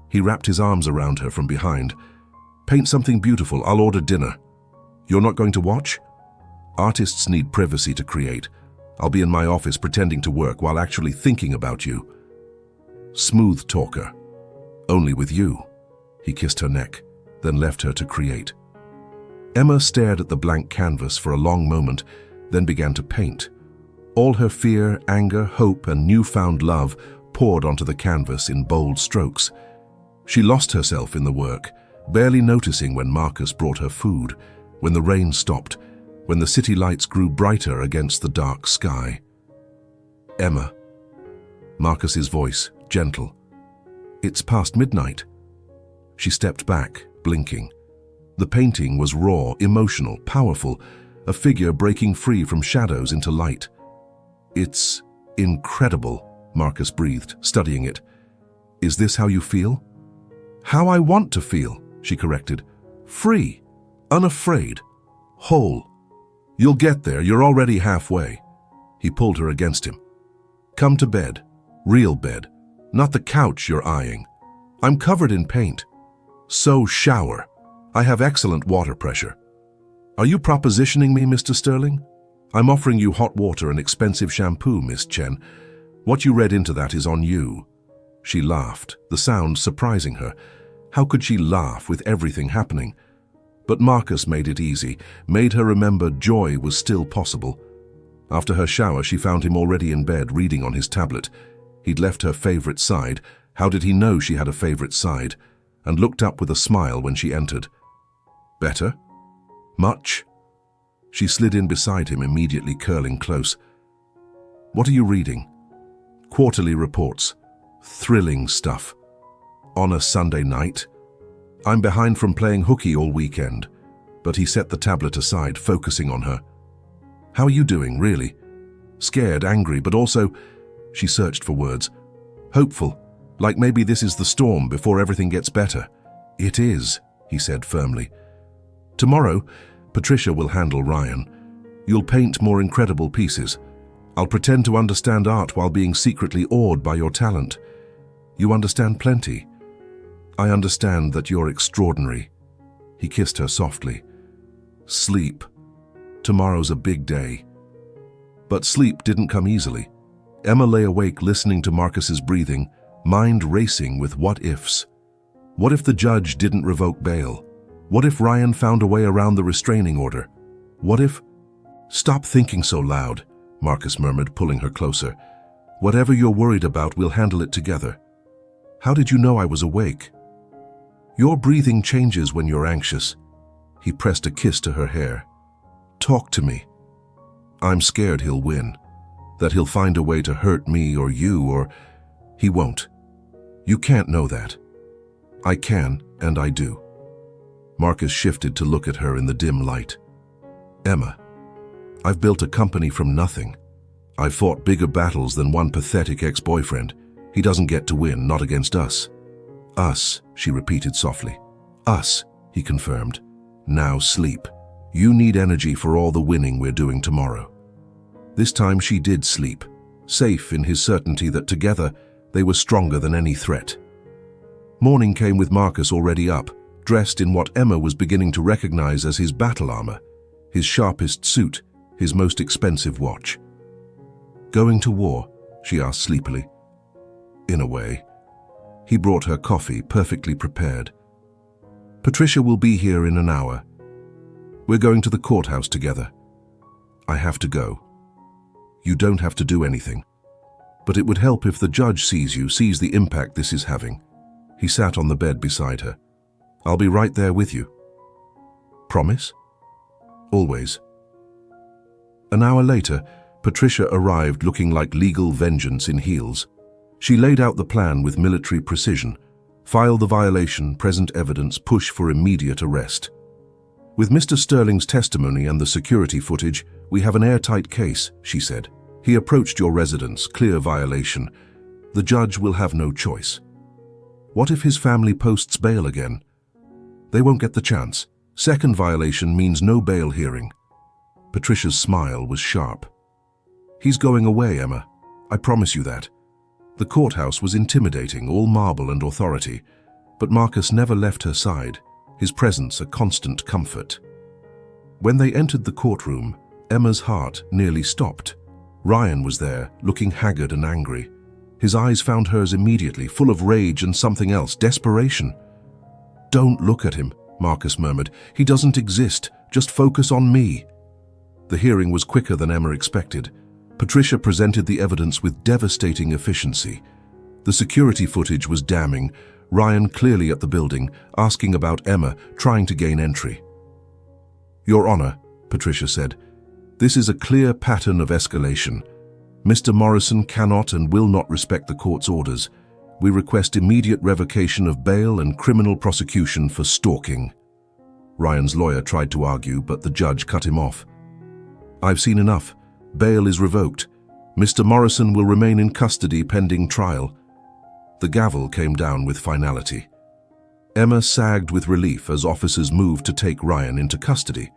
He wrapped his arms around her from behind. Paint something beautiful, I'll order dinner. You're not going to watch? Artists need privacy to create. I'll be in my office pretending to work while actually thinking about you. Smooth talker. Only with you. He kissed her neck, then left her to create. Emma stared at the blank canvas for a long moment, then began to paint. All her fear, anger, hope, and newfound love poured onto the canvas in bold strokes. She lost herself in the work, barely noticing when Marcus brought her food, when the rain stopped, when the city lights grew brighter against the dark sky. Emma. Marcus's voice, gentle. It's past midnight. She stepped back, blinking. The painting was raw, emotional, powerful, a figure breaking free from shadows into light. It's incredible, Marcus breathed, studying it. Is this how you feel? How I want to feel, she corrected. Free, unafraid, whole. You'll get there, you're already halfway. He pulled her against him. Come to bed, real bed, not the couch you're eyeing. I'm covered in paint. So shower. I have excellent water pressure. Are you propositioning me, Mr. Sterling? I'm offering you hot water and expensive shampoo, Miss Chen. What you read into that is on you. She laughed, the sound surprising her. How could she laugh with everything happening? But Marcus made it easy, made her remember joy was still possible. After her shower, she found him already in bed, reading on his tablet. He'd left her favorite side. How did he know she had a favorite side? And looked up with a smile when she entered. Better? Much? She slid in beside him, immediately curling close. What are you reading? Quarterly reports. Thrilling stuff. On a Sunday night? I'm behind from playing hooky all weekend. But he set the tablet aside, focusing on her. How are you doing, really? Scared, angry, but also, she searched for words, hopeful, like maybe this is the storm before everything gets better. It is, he said firmly. Tomorrow, Patricia will handle Ryan. You'll paint more incredible pieces. I'll pretend to understand art while being secretly awed by your talent. You understand plenty. I understand that you're extraordinary. He kissed her softly. Sleep. Tomorrow's a big day. But sleep didn't come easily. Emma lay awake listening to Marcus's breathing, mind racing with what-ifs. What if the judge didn't revoke bail? What if Ryan found a way around the restraining order? What if... Stop thinking so loud, Marcus murmured, pulling her closer. Whatever you're worried about, we'll handle it together. How did you know I was awake? Your breathing changes when you're anxious. He pressed a kiss to her hair. Talk to me. I'm scared he'll win, that he'll find a way to hurt me or you, or he won't. You can't know that. I can, and I do. Marcus shifted to look at her in the dim light. Emma, I've built a company from nothing. I've fought bigger battles than one pathetic ex-boyfriend. He doesn't get to win, not against us. Us, she repeated softly. Us, he confirmed. Now sleep. You need energy for all the winning we're doing tomorrow. This time she did sleep, safe in his certainty that together they were stronger than any threat. Morning came with Marcus already up, dressed in what Emma was beginning to recognize as his battle armor, his sharpest suit, his most expensive watch. Going to war? She asked sleepily. In a way. He brought her coffee, perfectly prepared. Patricia will be here in an hour. We're going to the courthouse together. I have to go. You don't have to do anything. But it would help if the judge sees the impact this is having. He sat on the bed beside her. I'll be right there with you. Promise? Always. An hour later, Patricia arrived looking like legal vengeance in heels. She laid out the plan with military precision. File the violation, present evidence, push for immediate arrest. With Mr. Sterling's testimony and the security footage, we have an airtight case, she said. He approached your residence, clear violation. The judge will have no choice. What if his family posts bail again? They won't get the chance. Second violation means no bail hearing. Patricia's smile was sharp. He's going away, Emma. I promise you that. The courthouse was intimidating, all marble and authority, but Marcus never left her side, his presence a constant comfort. When they entered the courtroom, Emma's heart nearly stopped. Ryan was there, looking haggard and angry. His eyes found hers immediately, full of rage and something else, desperation. Don't look at him, Marcus murmured. He doesn't exist. Just focus on me. The hearing was quicker than Emma expected. Patricia presented the evidence with devastating efficiency. The security footage was damning, Ryan clearly at the building, asking about Emma, trying to gain entry. Your Honor, Patricia said, this is a clear pattern of escalation. Mr. Morrison cannot and will not respect the court's orders. We request immediate revocation of bail and criminal prosecution for stalking. Ryan's lawyer tried to argue, but the judge cut him off. I've seen enough. Bail is revoked. Mr. Morrison will remain in custody pending trial. The gavel came down with finality. Emma sagged with relief as officers moved to take Ryan into custody.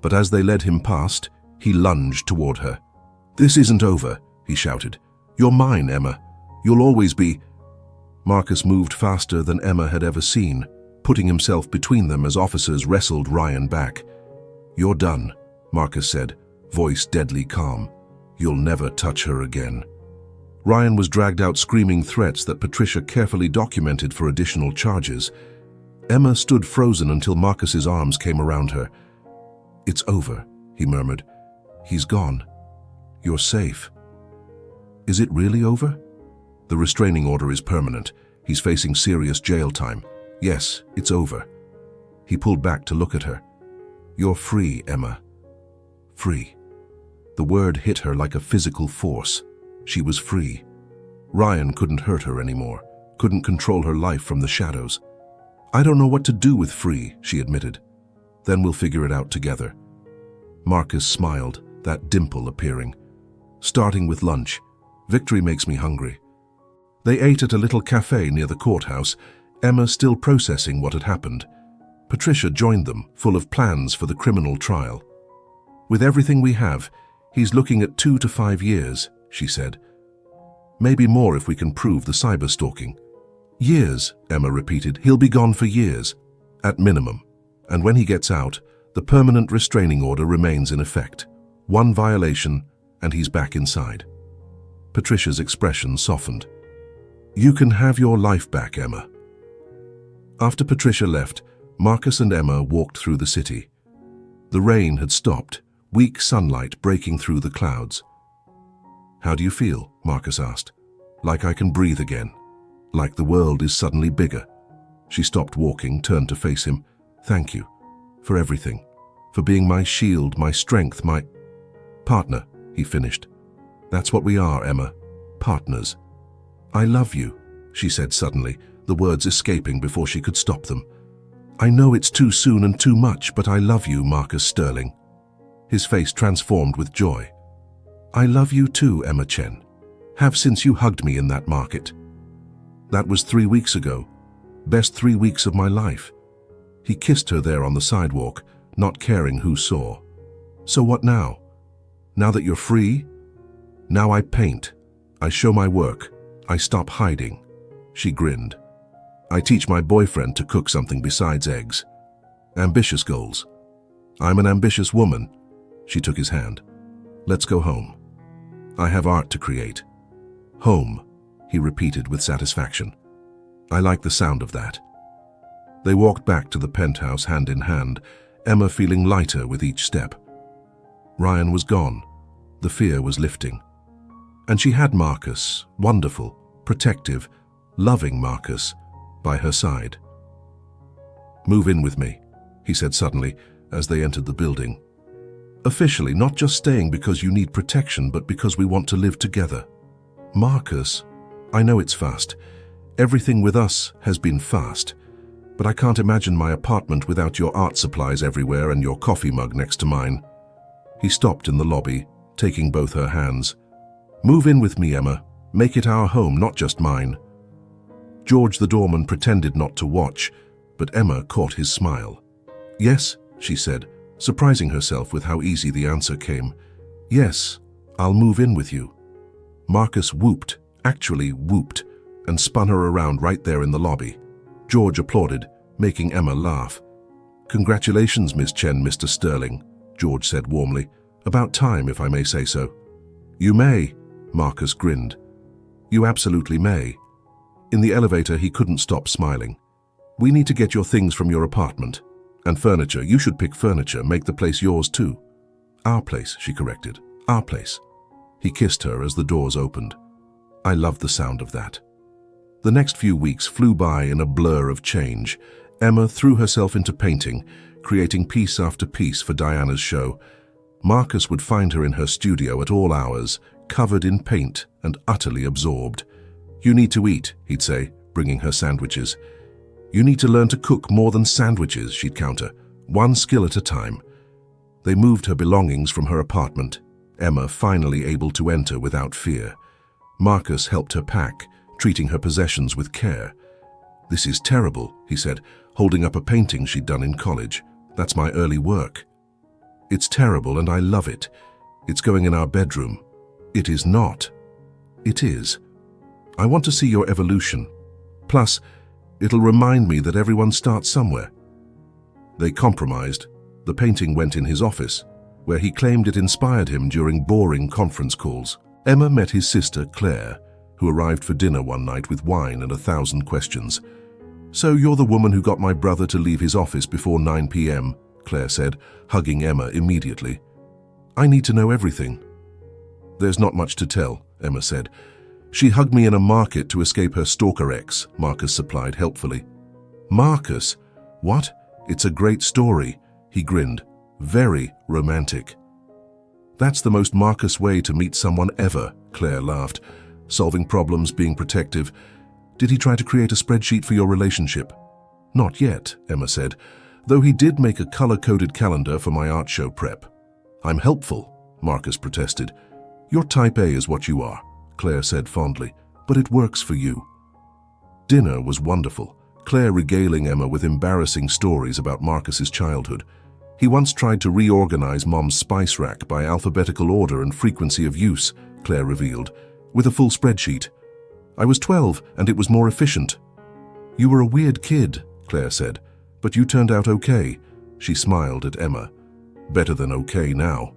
But as they led him past, he lunged toward her. This isn't over, he shouted. You're mine, Emma. You'll always be. Marcus moved faster than Emma had ever seen, putting himself between them as officers wrestled Ryan back. You're done, Marcus said, voice deadly calm. You'll never touch her again. Ryan was dragged out screaming threats that Patricia carefully documented for additional charges. Emma stood frozen until Marcus's arms came around her. It's over, he murmured. He's gone. You're safe. Is it really over? The restraining order is permanent. He's facing serious jail time. Yes, it's over. He pulled back to look at her. You're free, Emma. Free. The word hit her like a physical force. She was free. Ryan couldn't hurt her anymore, couldn't control her life from the shadows. I don't know what to do with free, she admitted. Then we'll figure it out together. Marcus smiled, that dimple appearing. Starting with lunch. Victory makes me hungry. They ate at a little cafe near the courthouse, Emma still processing what had happened. Patricia joined them, full of plans for the criminal trial. With everything we have, he's looking at 2 to 5 years, she said. Maybe more if we can prove the cyber-stalking. Years, Emma repeated. He'll be gone for years, at minimum. And when he gets out, the permanent restraining order remains in effect. 1 violation, and he's back inside. Patricia's expression softened. You can have your life back, Emma. After Patricia left, Marcus and Emma walked through the city. The rain had stopped, weak sunlight breaking through the clouds. How do you feel? Marcus asked. Like I can breathe again. Like the world is suddenly bigger. She stopped walking, turned to face him. Thank you. For everything. For being my shield, my strength, my partner, he finished. That's what we are, Emma. Partners. I love you, she said suddenly, the words escaping before she could stop them. I know it's too soon and too much, but I love you, Marcus Sterling. his face transformed with joy. I love you too, Emma Chen. Have since you hugged me in that market. That was 3 weeks ago. Best 3 weeks of my life. He kissed her there on the sidewalk, not caring who saw. So what now? Now that you're free? Now I paint. I show my work. I stop hiding. She grinned. I teach my boyfriend to cook something besides eggs. Ambitious goals. I'm an ambitious woman. She took his hand. Let's go home. I have art to create. Home, he repeated with satisfaction. I like the sound of that. They walked back to the penthouse hand in hand, Emma feeling lighter with each step. Ryan was gone. The fear was lifting. And she had Marcus, wonderful, protective, loving Marcus, by her side. Move in with me, he said suddenly as they entered the building. Officially, not just staying because you need protection, but because we want to live together. Marcus, I know it's fast. Everything with us has been fast. But I can't imagine my apartment without your art supplies everywhere and your coffee mug next to mine. He stopped in the lobby, taking both her hands. Move in with me, Emma. Make it our home, not just mine. George the doorman pretended not to watch, but Emma caught his smile. Yes, she said, surprising herself with how easy the answer came. Yes, I'll move in with you. Marcus whooped, actually whooped, and spun her around right there in the lobby. George applauded, making Emma laugh. Congratulations, Miss Chen, Mr. Sterling, George said warmly. About time, if I may say so. You may, Marcus grinned. You absolutely may. In the elevator, he couldn't stop smiling. We need to get your things from your apartment. And furniture, you should pick furniture, make the place yours too. Our place, she corrected. Our place. He kissed her as the doors opened. I loved the sound of that. The next few weeks flew by in a blur of change. Emma threw herself into painting, creating piece after piece for Diana's show. Marcus would find her in her studio at all hours, covered in paint and utterly absorbed. You need to eat, he'd say, bringing her sandwiches. You need to learn to cook more than sandwiches, she'd counter, one skill at a time. They moved her belongings from her apartment, Emma finally able to enter without fear. Marcus helped her pack, treating her possessions with care. This is terrible, he said, holding up a painting she'd done in college. That's my early work. It's terrible and I love it. It's going in our bedroom. It is not. It is. I want to see your evolution. Plus, it'll remind me that everyone starts somewhere. They compromised. The painting went in his office, where he claimed it inspired him during boring conference calls. Emma met his sister, Claire, who arrived for dinner one night with wine and 1,000 questions. So you're the woman who got my brother to leave his office before 9 p.m., Claire said, hugging Emma immediately. I need to know everything. There's not much to tell, Emma said. She hugged me in a market to escape her stalker ex, Marcus supplied helpfully. Marcus? What? It's a great story, he grinned. Very romantic. That's the most Marcus way to meet someone ever, Claire laughed. Solving problems, being protective. Did he try to create a spreadsheet for your relationship? Not yet, Emma said, though he did make a color-coded calendar for my art show prep. I'm helpful, Marcus protested. Your type A is what you are, Claire said fondly, but it works for you. Dinner was wonderful, Claire regaling Emma with embarrassing stories about Marcus's childhood. He once tried to reorganize Mom's spice rack by alphabetical order and frequency of use, Claire revealed, with a full spreadsheet. I was 12 and it was more efficient. You were a weird kid, Claire said, but you turned out okay. She smiled at Emma. Better than okay now.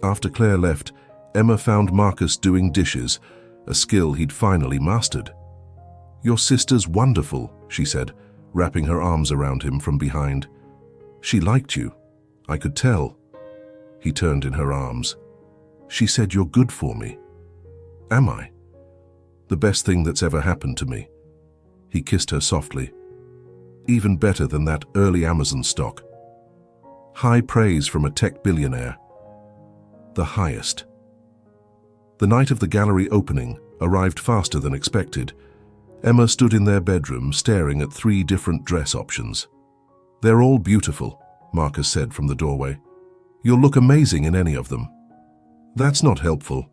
After Claire left, Emma found Marcus doing dishes, a skill he'd finally mastered. Your sister's wonderful, she said, wrapping her arms around him from behind. She liked you. I could tell. He turned in her arms. She said you're good for me. Am I? The best thing that's ever happened to me. He kissed her softly. Even better than that early Amazon stock. High praise from a tech billionaire. The highest. The night of the gallery opening arrived faster than expected. Emma stood in their bedroom staring at 3 different dress options. They're all beautiful, Marcus said from the doorway. You'll look amazing in any of them. That's not helpful.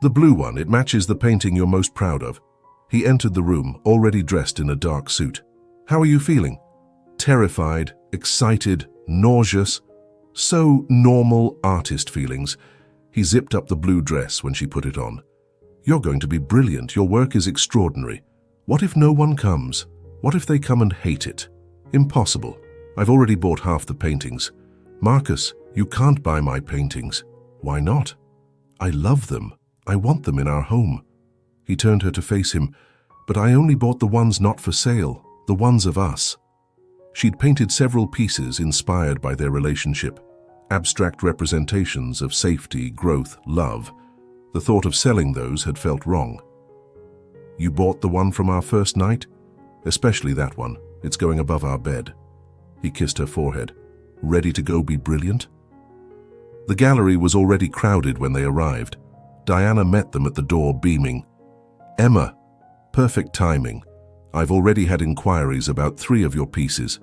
The blue one, it matches the painting you're most proud of. He entered the room, already dressed in a dark suit. How are you feeling? Terrified, excited, nauseous. So normal artist feelings. He zipped up the blue dress when she put it on. You're going to be brilliant. Your work is extraordinary. What if no one comes? What if they come and hate it? Impossible. I've already bought half the paintings. Marcus, you can't buy my paintings. Why not? I love them. I want them in our home. He turned her to face him. But I only bought the ones not for sale, the ones of us. She'd painted several pieces inspired by their relationship, abstract representations of safety, growth, love. The thought of selling those had felt wrong. You bought the one from our first night? Especially that one. It's going above our bed. He kissed her forehead. Ready to go be brilliant? The gallery was already crowded when they arrived. Diana met them at the door, beaming. Emma, perfect timing. I've already had inquiries about 3 of your pieces.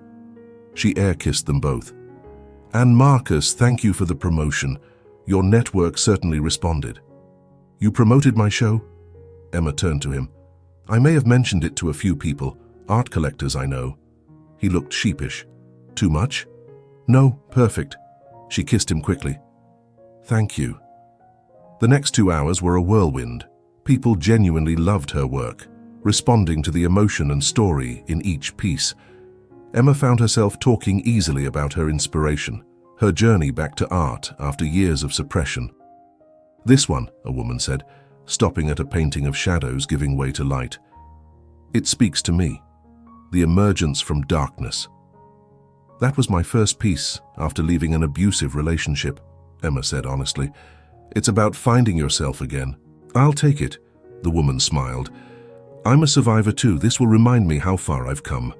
She air-kissed them both. And Marcus, thank you for the promotion. Your network certainly responded. You promoted my show? Emma turned to him. I may have mentioned it to a few people, art collectors I know. He looked sheepish. Too much? No, perfect. She kissed him quickly. Thank you. The next 2 hours were a whirlwind. People genuinely loved her work, responding to the emotion and story in each piece. Emma found herself talking easily about her inspiration, her journey back to art after years of suppression. This one, a woman said, stopping at a painting of shadows giving way to light. It speaks to me. The emergence from darkness. That was my first piece after leaving an abusive relationship, Emma said honestly. It's about finding yourself again. I'll take it, the woman smiled. I'm a survivor too. This will remind me how far I've come.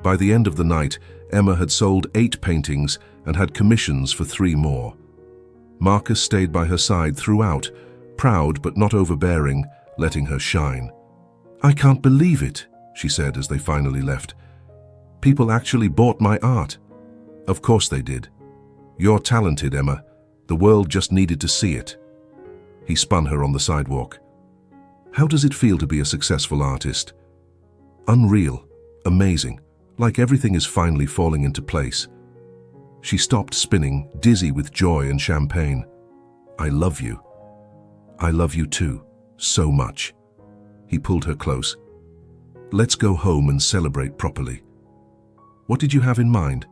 By the end of the night, Emma had sold 8 paintings and had commissions for 3 more. Marcus stayed by her side throughout, proud but not overbearing, letting her shine. I can't believe it, she said as they finally left. People actually bought my art. Of course they did. You're talented, Emma. The world just needed to see it. He spun her on the sidewalk. How does it feel to be a successful artist? Unreal, amazing, like everything is finally falling into place. She stopped spinning, dizzy with joy and champagne. I love you. I love you too, so much. He pulled her close. Let's go home and celebrate properly. What did you have in mind?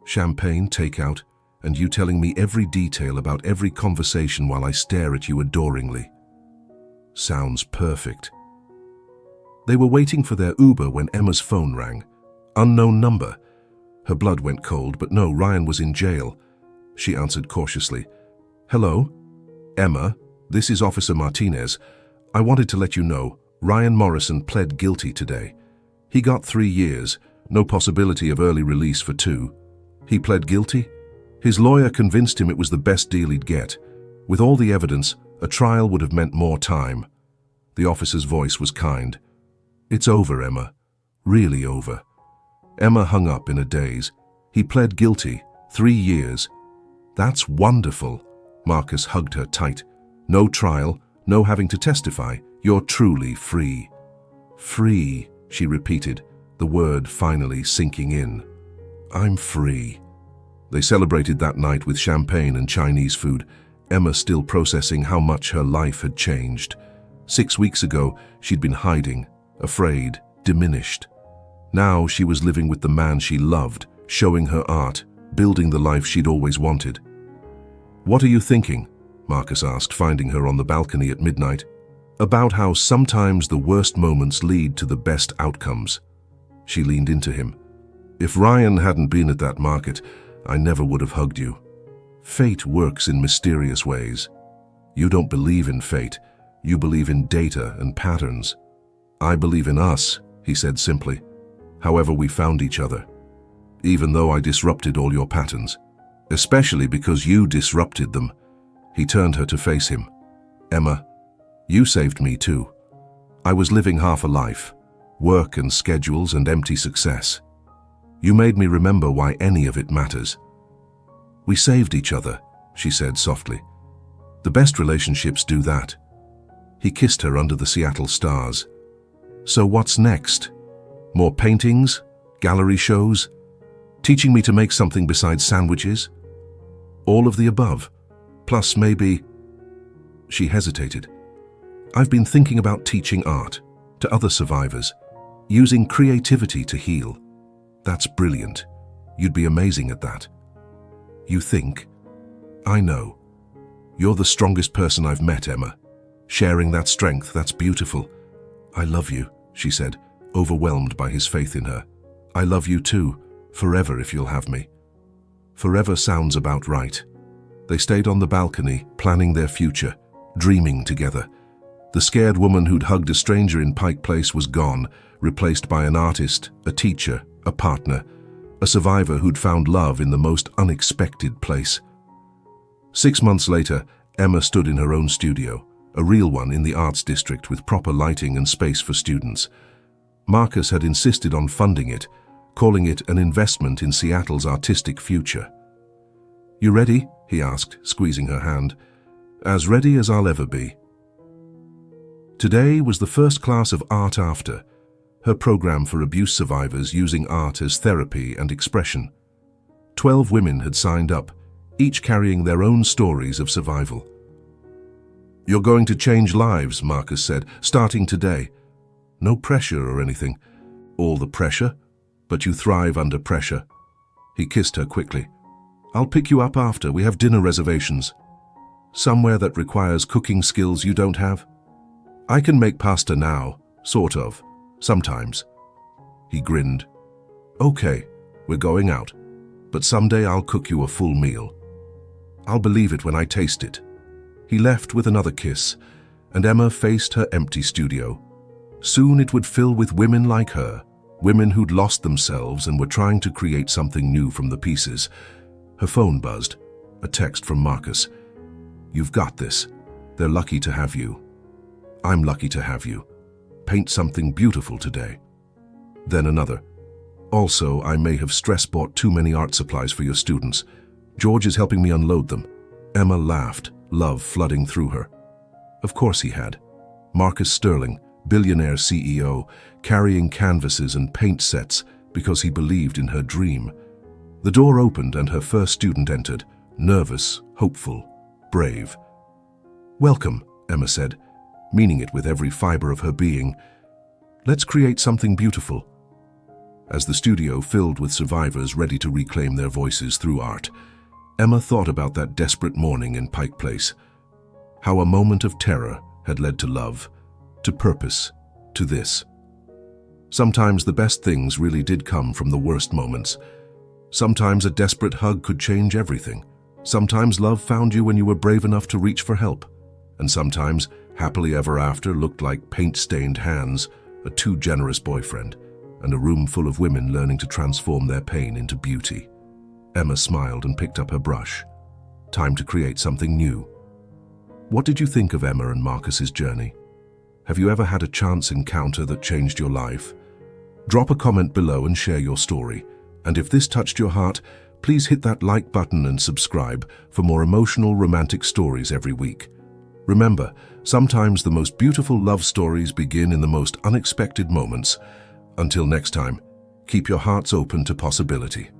Champagne, takeout, and you telling me every detail about every conversation while I stare at you adoringly. Sounds perfect. They were waiting for their Uber when Emma's phone rang. Unknown number. Her blood went cold, but no, Ryan was in jail. She answered cautiously. Hello? Emma, this is Officer Martinez. I wanted to let you know, Ryan Morrison pled guilty today. He got 3 years, no possibility of early release for 2. He pled guilty? His lawyer convinced him it was the best deal he'd get. With all the evidence, a trial would have meant more time. The officer's voice was kind. It's over, Emma. Really over. Emma hung up in a daze. He pled guilty. 3 years. That's wonderful. Marcus hugged her tight. No trial, no having to testify. You're truly free. Free, she repeated, the word finally sinking in. I'm free. They celebrated that night with champagne and Chinese food, Emma still processing how much her life had changed. 6 weeks ago, she'd been hiding, afraid, diminished. Now she was living with the man she loved, showing her art, building the life she'd always wanted. What are you thinking? Marcus asked, finding her on the balcony at midnight. About how sometimes the worst moments lead to the best outcomes. She leaned into him. If Ryan hadn't been at that market, I never would have hugged you. Fate works in mysterious ways. You don't believe in fate. You believe in data and patterns. I believe in us, he said simply. However we found each other. Even though I disrupted all your patterns. Especially because you disrupted them. He turned her to face him. Emma, you saved me too. I was living half a life. Work and schedules and empty success. You made me remember why any of it matters. We saved each other, she said softly. The best relationships do that. He kissed her under the Seattle stars. So what's next? More paintings? Gallery shows? Teaching me to make something besides sandwiches? All of the above. Plus maybe... She hesitated. I've been thinking about teaching art to other survivors, using creativity to heal. That's brilliant. You'd be amazing at that. You think? I know. You're the strongest person I've met, Emma. Sharing that strength, that's beautiful. I love you, she said, overwhelmed by his faith in her. I love you too, forever if you'll have me. Forever sounds about right. They stayed on the balcony, planning their future, dreaming together. The scared woman who'd hugged a stranger in Pike Place was gone, replaced by an artist, a teacher, a partner, a survivor who'd found love in the most unexpected place. 6 months later, Emma stood in her own studio, a real one in the arts district with proper lighting and space for students. Marcus had insisted on funding it, calling it an investment in Seattle's artistic future. You ready? He asked, squeezing her hand. As ready as I'll ever be. Today was the first class of Art After, her program for abuse survivors using art as therapy and expression. 12 women had signed up, each carrying their own stories of survival. You're going to change lives, Marcus said, starting today. No pressure or anything. All the pressure, but you thrive under pressure. He kissed her quickly. I'll pick you up after. We have dinner reservations. Somewhere that requires cooking skills you don't have? I can make pasta now, sort of, sometimes. He grinned. Okay, we're going out, but someday I'll cook you a full meal. I'll believe it when I taste it. He left with another kiss, and Emma faced her empty studio. Soon it would fill with women like her, women who'd lost themselves and were trying to create something new from the pieces. Her phone buzzed, a text from Marcus. You've got this. They're lucky to have you. I'm lucky to have you. Paint something beautiful today. Then another. Also, I may have stress-bought too many art supplies for your students. George is helping me unload them. Emma laughed, love flooding through her. Of course he had. Marcus Sterling, billionaire CEO, carrying canvases and paint sets because he believed in her dream. The door opened and her first student entered, nervous, hopeful, brave. Welcome, Emma said, meaning it with every fiber of her being. Let's create something beautiful. As the studio filled with survivors ready to reclaim their voices through art, Emma thought about that desperate morning in Pike Place. How a moment of terror had led to love, to purpose, to this. Sometimes the best things really did come from the worst moments. Sometimes a desperate hug could change everything. Sometimes love found you when you were brave enough to reach for help. And sometimes happily ever after looked like paint-stained hands, a too generous boyfriend, and a room full of women learning to transform their pain into beauty. Emma smiled and picked up her brush. Time to create something new. What did you think of Emma and Marcus's journey? Have you ever had a chance encounter that changed your life? Drop a comment below and share your story. And if this touched your heart, please hit that like button and subscribe for more emotional, romantic stories every week. Remember, sometimes the most beautiful love stories begin in the most unexpected moments. Until next time, keep your hearts open to possibility.